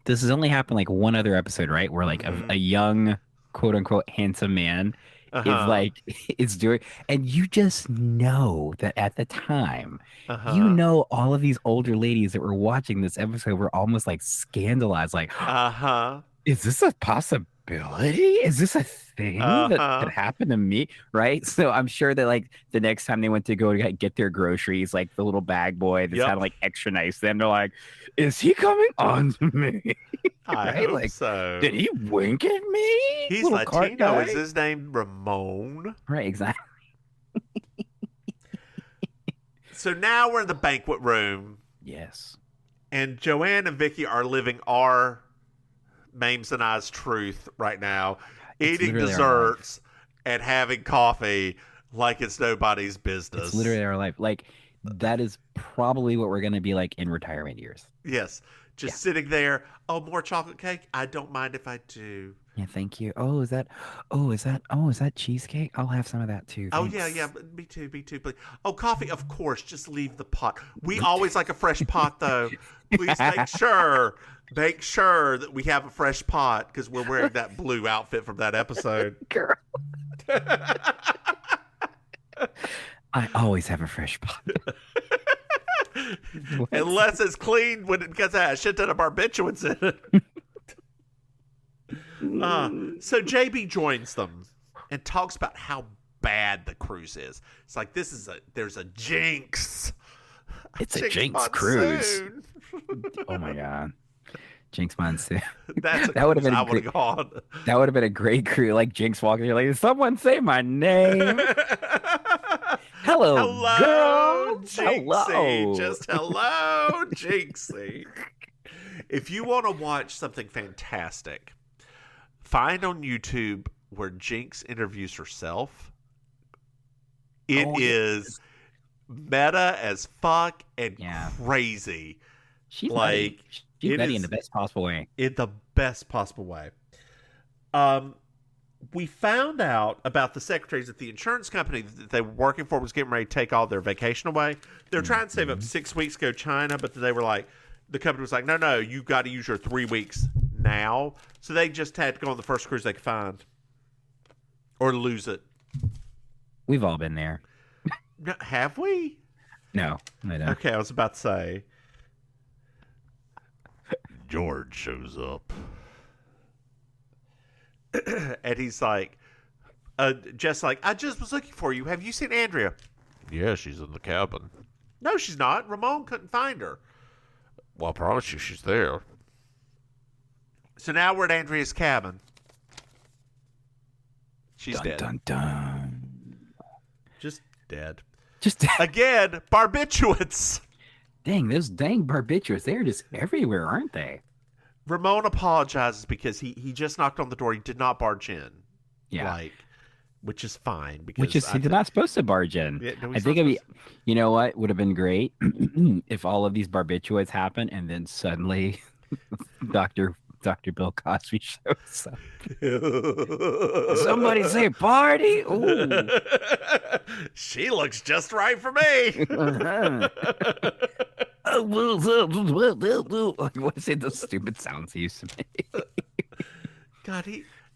this has only happened like one other episode, right? Where like a young quote unquote handsome man is like is doing, and you just know that at the time, you know, all of these older ladies that were watching this episode were almost like scandalized, like, is this a possibility? Is this a thing that could happen to me? Right. So I'm sure that like the next time they went to go to get their groceries, like the little bag boy that's kind of like extra nice, then they're like, is he coming on to me? I right? hope Like, so. Did he wink at me? He's Latino. Is his name Ramon? Right, exactly. So now we're in the banquet room. Yes. And Joanne and Vicky are living our Mims and I's truth right now. Eating desserts and having coffee like it's nobody's business. It's literally our life. Like, that is probably what we're going to be like in retirement years. Yes. Just sitting there. Oh, more chocolate cake? I don't mind if I do. Yeah, thank you. Is that cheesecake? I'll have some of that too. Thanks. Oh, yeah. Me too. Please. Oh, coffee, of course. Just leave the pot. We always like a fresh pot, though. Please make sure that we have a fresh pot because we're wearing that blue outfit from that episode. Girl. I always have a fresh pot. Unless it's clean when it gets a shit ton of barbiturates in it. So JB joins them and talks about how bad the cruise is. It's like there's a jinx. It's a jinx cruise. Oh my god. Jinx monsoon. That would have been great. That would have been a great crew. Like Jinx walking here, like, someone say my name. Hello, girl. Jinxie. Hello. Just hello, Jinxie. If you want to watch something fantastic, find on YouTube where Jinx interviews herself. It is meta as fuck and crazy. She's like, she's Betty in the best possible way. In the best possible way. We found out about the secretaries at the insurance company that they were working for was getting ready to take all their vacation away. They were trying to save up 6 weeks to go to China, but they were like, the company was like, no, you got to use your 3 weeks now. So they just had to go on the first cruise they could find or lose it. We've all been there. Have we? No, I don't. Okay, I was about to say. George shows up. And he's like, Jess like, I just was looking for you. Have you seen Andrea? Yeah, she's in the cabin. No, she's not. Ramon couldn't find her. Well, I promise you she's there. So now we're at Andrea's cabin. She's dead. Dun, dun. Just dead. Just Again, barbiturates. dang, those dang barbiturates, they're just everywhere, aren't they? Ramon apologizes because he just knocked on the door. He did not barge in. Yeah. Which is fine. Because Which is, he's not supposed to barge in. Yeah, no, I he's think not it'd be, you know what would have been great if all of these barbiturates happen and then suddenly Dr. Bill Cosby shows up. Somebody say party. Ooh. She looks just right for me. What is it? Those stupid sounds he used to make. God,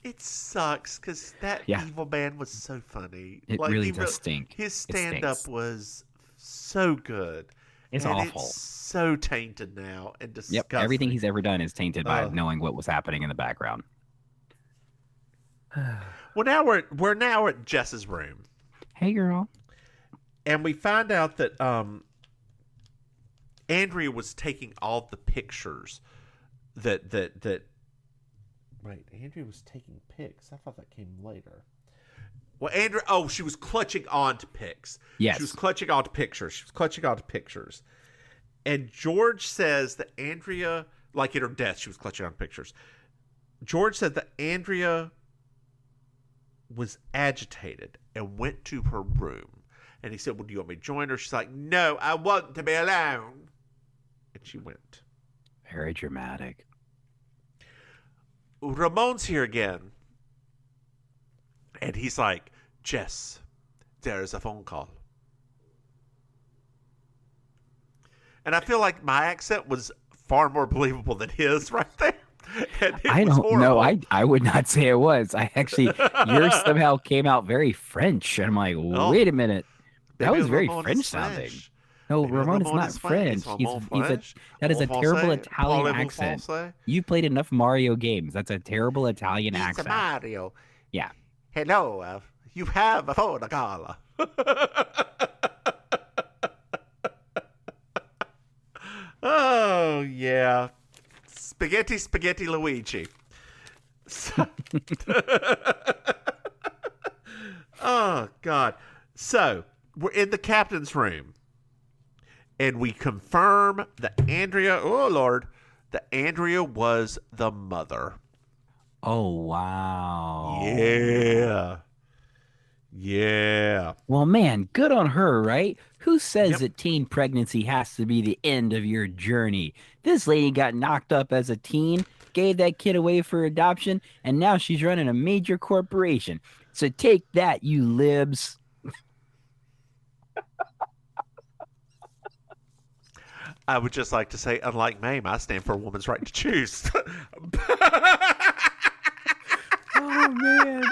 it sucks because that evil man was so funny. It really does stink. His stand-up was so good. It's and awful. It's so tainted now and disgusting. Yep, everything he's ever done is tainted by knowing what was happening in the background. Well, now we're now at Jess's room. Hey, girl. And we find out that Andrea was taking all the pictures that Wait, Andrea was taking pics. I thought that came later. Well, Andrea, she was clutching on to pics. Yes. She was clutching on to pictures. And George says that Andrea, like in her death, she was clutching on pictures. George said that Andrea was agitated and went to her room. And he said, well, do you want me to join her? She's like, no, I want to be alone. And she went. Very dramatic. Ramon's here again. And he's like, Jess, there is a phone call. And I feel like my accent was far more believable than his right there. I don't know. I would not say it was. I actually, yours somehow came out very French. And I'm like, wait a minute. That was very French sounding. No, Ramon is not French. That is a terrible Italian accent. You played enough Mario games. That's a terrible Italian accent. It's Mario. Yeah. Hello, you have a phone call. Oh, yeah. Spaghetti Luigi. Oh, God. So, we're in the captain's room. And we confirm that Andrea, that Andrea was the mother. Oh, wow. Yeah. Well, man, good on her, right? Who says that teen pregnancy has to be the end of your journey? This lady got knocked up as a teen, gave that kid away for adoption, and now she's running a major corporation. So take that, you libs. I would just like to say, unlike Maim, I stand for a woman's right to choose. Oh, man.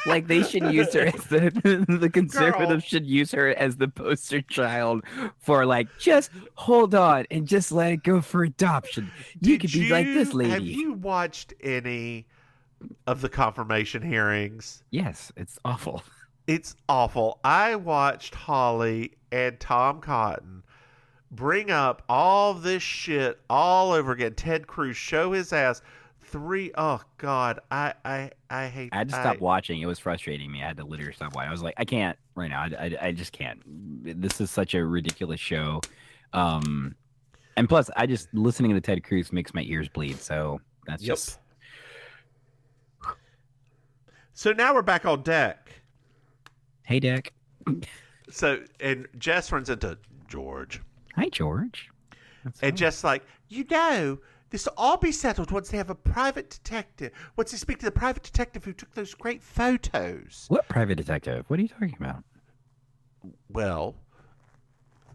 Like they should use her as the conservatives should use her as the poster child for like, just hold on and just let it go for adoption. You could be like this lady. Have you watched any of the confirmation hearings? Yes, it's awful. It's awful. I watched Holly and Tom Cotton bring up all this shit all over again. Ted Cruz show his ass. Oh God, I hate. I had to stop watching. It was frustrating me. I had to literally stop watching. I was like, I can't right now. I just can't. This is such a ridiculous show. And plus, I just listening to Ted Cruz makes my ears bleed. So that's just. So now we're back on deck. Hey, Deck. So and Jess runs into George. Hi, George. And Jess like, this will all be settled once they have a private detective. Once they speak to the private detective who took those great photos. What private detective? What are you talking about? Well,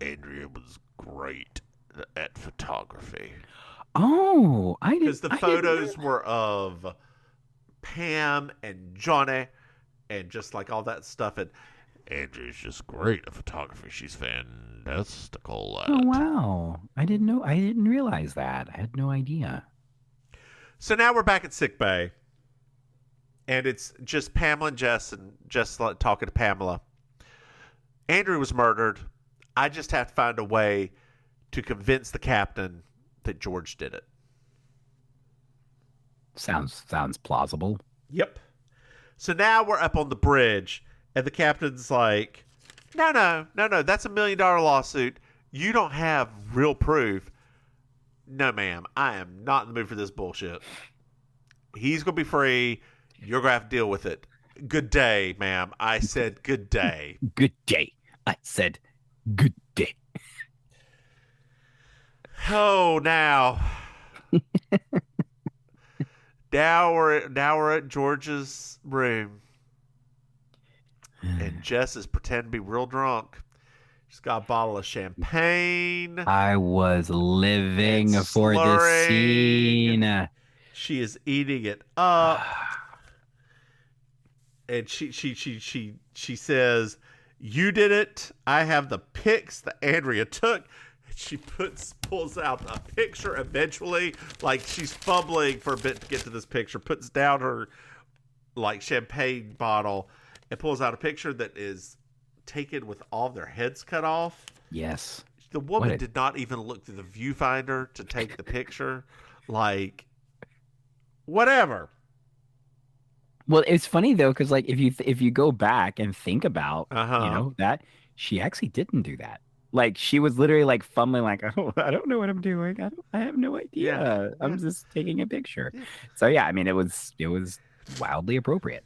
Andrea was great at photography. Oh, I didn't. Because the photos were of Pam and Johnny and just like all that stuff. And Andrea's just great at photography. She's fantastical at. Oh, wow. I didn't know. I didn't realize that. I had no idea. So now we're back at sickbay. And it's just Pamela and Jess and Jess talking to Pamela. Andrea was murdered. I just have to find a way to convince the captain that George did it. Sounds plausible. Yep. So now we're up on the bridge, and the captain's like, no, that's $1 million lawsuit. You don't have real proof. No, ma'am, I am not in the mood for this bullshit. He's going to be free. You're going to have to deal with it. Good day, ma'am. I said good day. Good day. I said good day. Oh, now we're at George's room. And Jess is pretending to be real drunk. She's got a bottle of champagne. I was living for this scene. She is eating it up. And she says, "You did it. I have the pics that Andrea took." And she pulls out the picture eventually, like she's fumbling for a bit to get to this picture, puts down her like champagne bottle and pulls out a picture that is taken with all of their heads cut off. Yes. The woman did not even look through the viewfinder to take the picture. Like, whatever. Well, it's funny though, because like if you go back and think about that, she actually didn't do that. Like she was literally like fumbling, like, oh, I don't know what I'm doing. I have no idea. Yeah. I'm just taking a picture. Yeah. So yeah, I mean, it was wildly appropriate.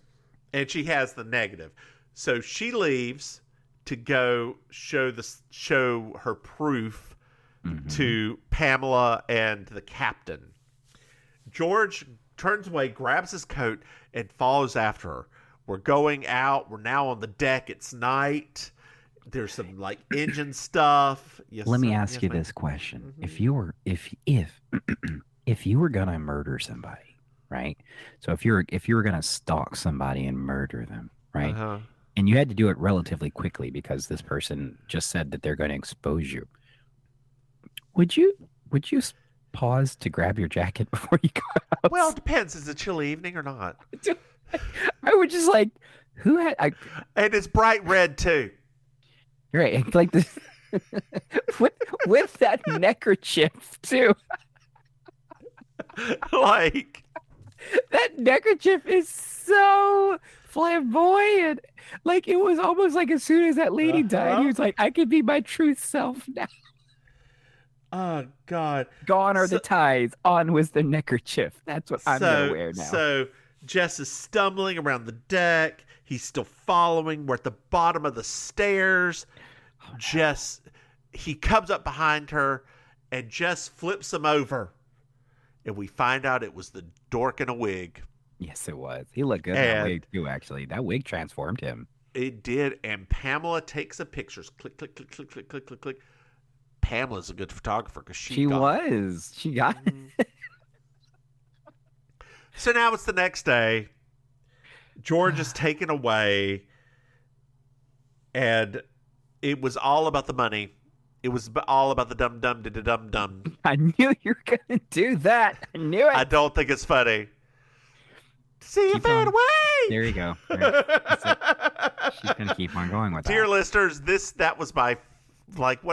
And she has the negative, so she leaves to go show her proof to Pamela and the captain. George turns away, grabs his coat, and follows after her. We're going out. We're now on the deck. It's night. There's some like engine stuff. Yes, Let me ask you this question: if you were if you were gonna murder somebody, right? So if you were gonna stalk somebody and murder them, right? And you had to do it relatively quickly because this person just said that they're going to expose you. Would you pause to grab your jacket before you go out? Well, it depends. Is it a chilly evening or not? I would just like, who had... and it's bright red, too. Right. Like this... with that neckerchief, too. Like... That neckerchief is so flamboyant. Like, it was almost like as soon as that lady died, he was like, I could be my true self now. Oh, God. Gone are the ties. On was the neckerchief. That's what I'm going to wear now. So Jess is stumbling around the deck. He's still following. We're at the bottom of the stairs. Oh, no. Jess, he comes up behind her, and Jess flips him over. And we find out it was the dork in a wig. Yes, it was. He looked good in that wig, too, actually. That wig transformed him. It did. And Pamela takes the pictures. Click, click, click, click, click, click, click, click. Pamela's a good photographer because she got it. So now it's the next day. George is taken away. And it was all about the money. It was all about the dum-dum. I knew you were going to do that. I knew it. I don't think it's funny. See you fade away. There you go. She's going to keep on going with that. Dear listeners, that was one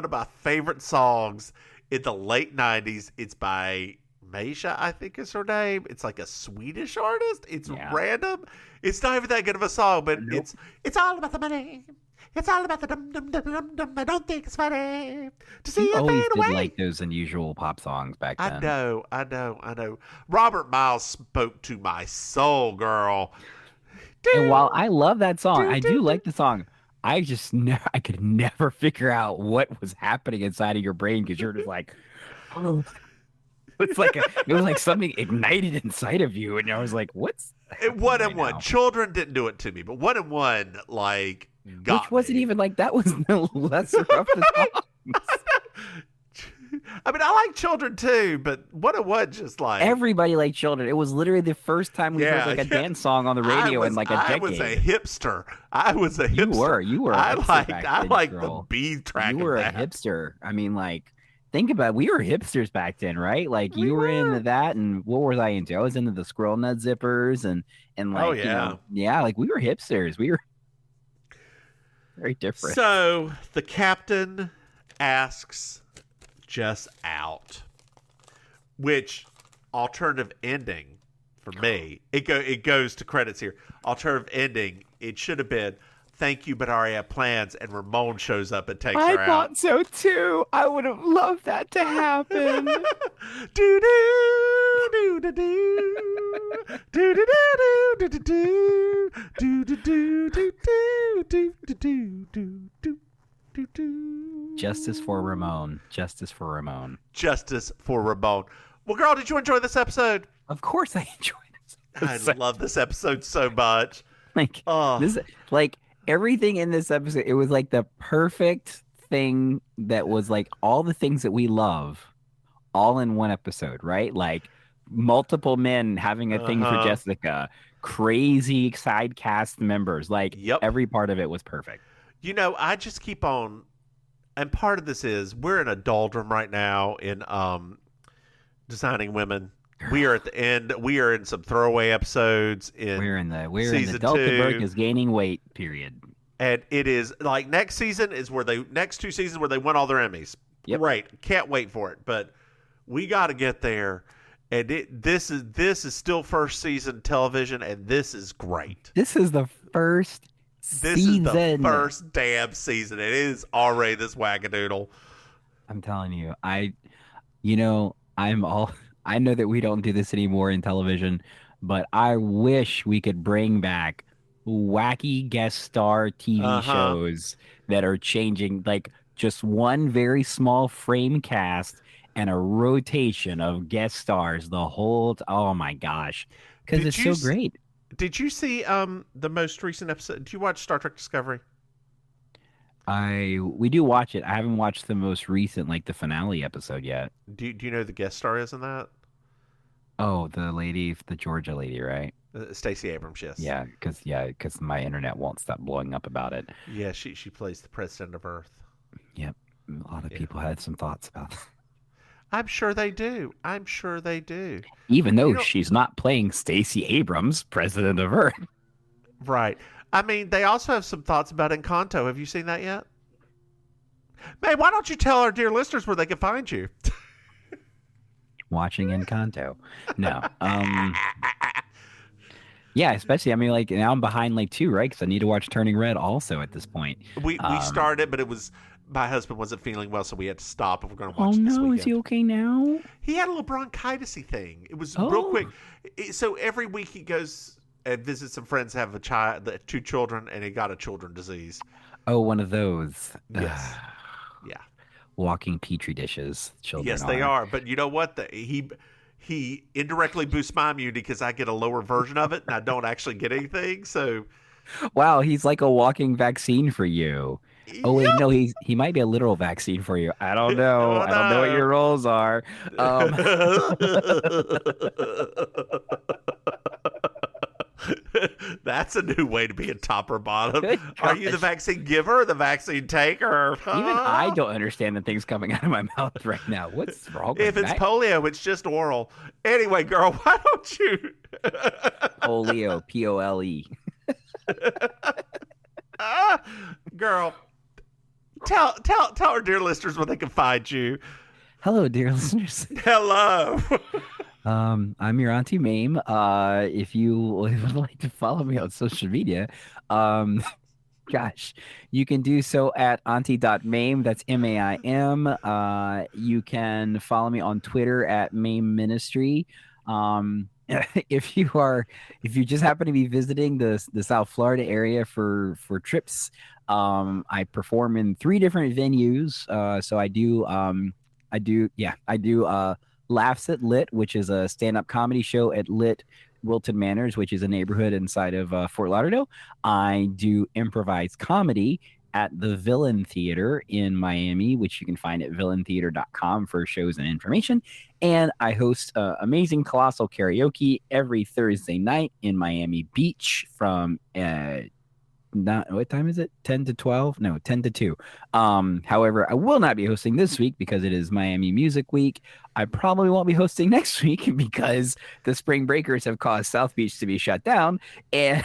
of my favorite songs in the late 90s. It's by Maisha, I think is her name. It's like a Swedish artist. It's random. It's not even that good of a song, but it's all about the money. It's all about the dum-dum. I don't think it's funny to see you always fade did away. Like those unusual pop songs back then. I know. Robert Miles spoke to my soul, girl. And while I love that song, I do like the song. I just I could never figure out what was happening inside of your brain because you're just like, oh. It was like something ignited inside of you, and I was like, "What's?" One and one. Children didn't do it to me, but one and one, like, got which wasn't even like that was the lesser of the songs. I mean, I like Children too, but one and one just like everybody liked Children. It was literally the first time we heard like a dance song on the radio in like a decade. I was a hipster. You were. I liked the B track. You were a hipster. I mean, like. Think about it. We were hipsters back then, right? Like you were into that, and what was I into? I was into the squirrel nut zippers and like like we were hipsters. We were very different. So the captain asks Jess out, which alternative ending for me. It goes to credits here. Alternative ending. It should have been, thank you, but I already have plans, and Ramon shows up and takes her out. I thought so too. I would have loved that to happen. Do do do do do do do do do do do do do do do do do do. Justice for Ramon. Justice for Ramon. Justice for Ramon. Well, girl, did you enjoy this episode? Of course, I enjoyed it. I love this episode so much. Like this, like everything in this episode, it was like the perfect thing that was like all the things that we love, all in one episode, right? Like multiple men having a thing for Jessica, crazy side cast members, like every part of it was perfect. You know, I just keep on, and part of this is we're in a doldrum right now in designing women. We are at the end. We are in some throwaway episodes. We're in the Deltaberg is gaining weight period, and it is like next season is where next 2 seasons where they win all their Emmys. Yep. Great, can't wait for it. But we got to get there, and this is still first season television, and this is great. This is the first. This is the first damn season. It is already this wackadoodle. I'm telling you, I know that we don't do this anymore in television, but I wish we could bring back wacky guest star TV shows that are changing, like just one very small frame cast and a rotation of guest stars the whole oh my gosh, because it's so great. Did you see the most recent episode? Did you watch Star Trek Discovery? We do watch it. I haven't watched the most recent, like the finale episode yet. Do you know who the guest star is in that? Oh, the lady, the Georgia lady, right? Stacey Abrams, yes. Yeah, because my internet won't stop blowing up about it. Yeah, she plays the president of Earth. Yep, a lot of people had some thoughts about that. I'm sure they do. Even though she's not playing Stacey Abrams, president of Earth. Right. I mean, they also have some thoughts about Encanto. Have you seen that yet? Man, why don't you tell our dear listeners where they can find you? Watching Encanto. No. Yeah, especially, I mean, like, now I'm behind, like, 2, right? Because I need to watch Turning Red also at this point. We started, but it was, my husband wasn't feeling well, so we had to stop, and we're going to watch it this weekend. Is he okay now? He had a little bronchitis-y thing. It was real quick. So every week he goes and visits some friends, have 2 children, and he got a children disease. Oh, one of those. Yes. Yeah. Walking petri dishes. Children. Yes, they are. But you know what? He indirectly boosts my immunity because I get a lower version of it, and I don't actually get anything. So, wow, he's like a walking vaccine for you. Oh wait, no, he might be a literal vaccine for you. I don't know. I don't know what your roles are. That's a new way to be a top or bottom. Are you the vaccine giver or the vaccine taker? Even I don't understand the things coming out of my mouth right now. What's wrong with If it's polio, it's just oral. Anyway, girl, why don't you... Polio, P-O-L-E. Girl, tell our dear listeners where they can find you. Hello, dear listeners. Hello. I'm your Auntie Maim. If you would like to follow me on social media, gosh, you can do so at auntie.maim. That's M-A-I-M. You can follow me on Twitter at Maim Ministry. If you just happen to be visiting the South Florida area for trips, I perform in 3 different venues. So I do Laughs at Lit, which is a stand-up comedy show at Lit Wilton Manors, which is a neighborhood inside of Fort Lauderdale. I do improvised comedy at the Villain Theater in Miami, which you can find at villaintheater.com for shows and information. And I host Amazing Colossal Karaoke every Thursday night in Miami Beach from what time is it? 10 to 12? No, 10 to 2. However, I will not be hosting this week because it is Miami Music Week. I probably won't be hosting next week because the spring breakers have caused South Beach to be shut down, and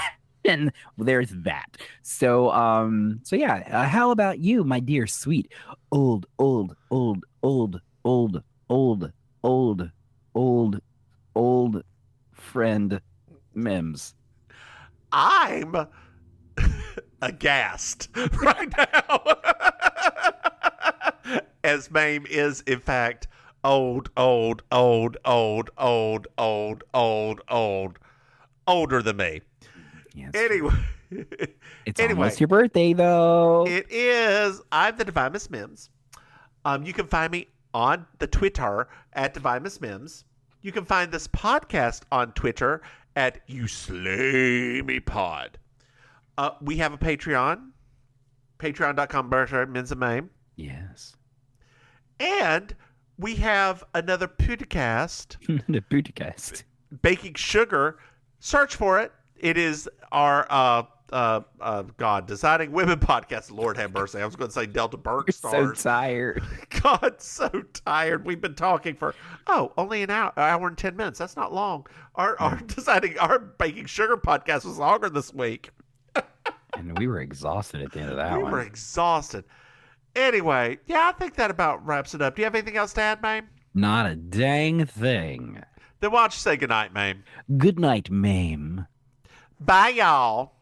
there's that. So yeah, how about you, my dear sweet old, friend Mims. I'm aghast right now. As Maim is, in fact, older than me. Yes. Anyway. It's almost your birthday, though. It is. I'm the Divinemissmims. You can find me on the Twitter at Divinemissmims. You can find this podcast on Twitter at You Slay Me Pod. We have a Patreon. Patreon.com/Auntie Yes. And we have another podcast. The podcast. Baking Sugar. Search for it. It is our Designing Women podcast. Lord have mercy. I was going to say Delta Burke Stars. So tired. God, so tired. We've been talking for only an hour and 10 minutes. That's not long. Our Baking Sugar podcast was longer this week. And we were exhausted at the end of that one. We were exhausted. Anyway, yeah, I think that about wraps it up. Do you have anything else to add, Maim? Not a dang thing. Then why don't you say goodnight, Maim? Good night, Maim. Bye, y'all.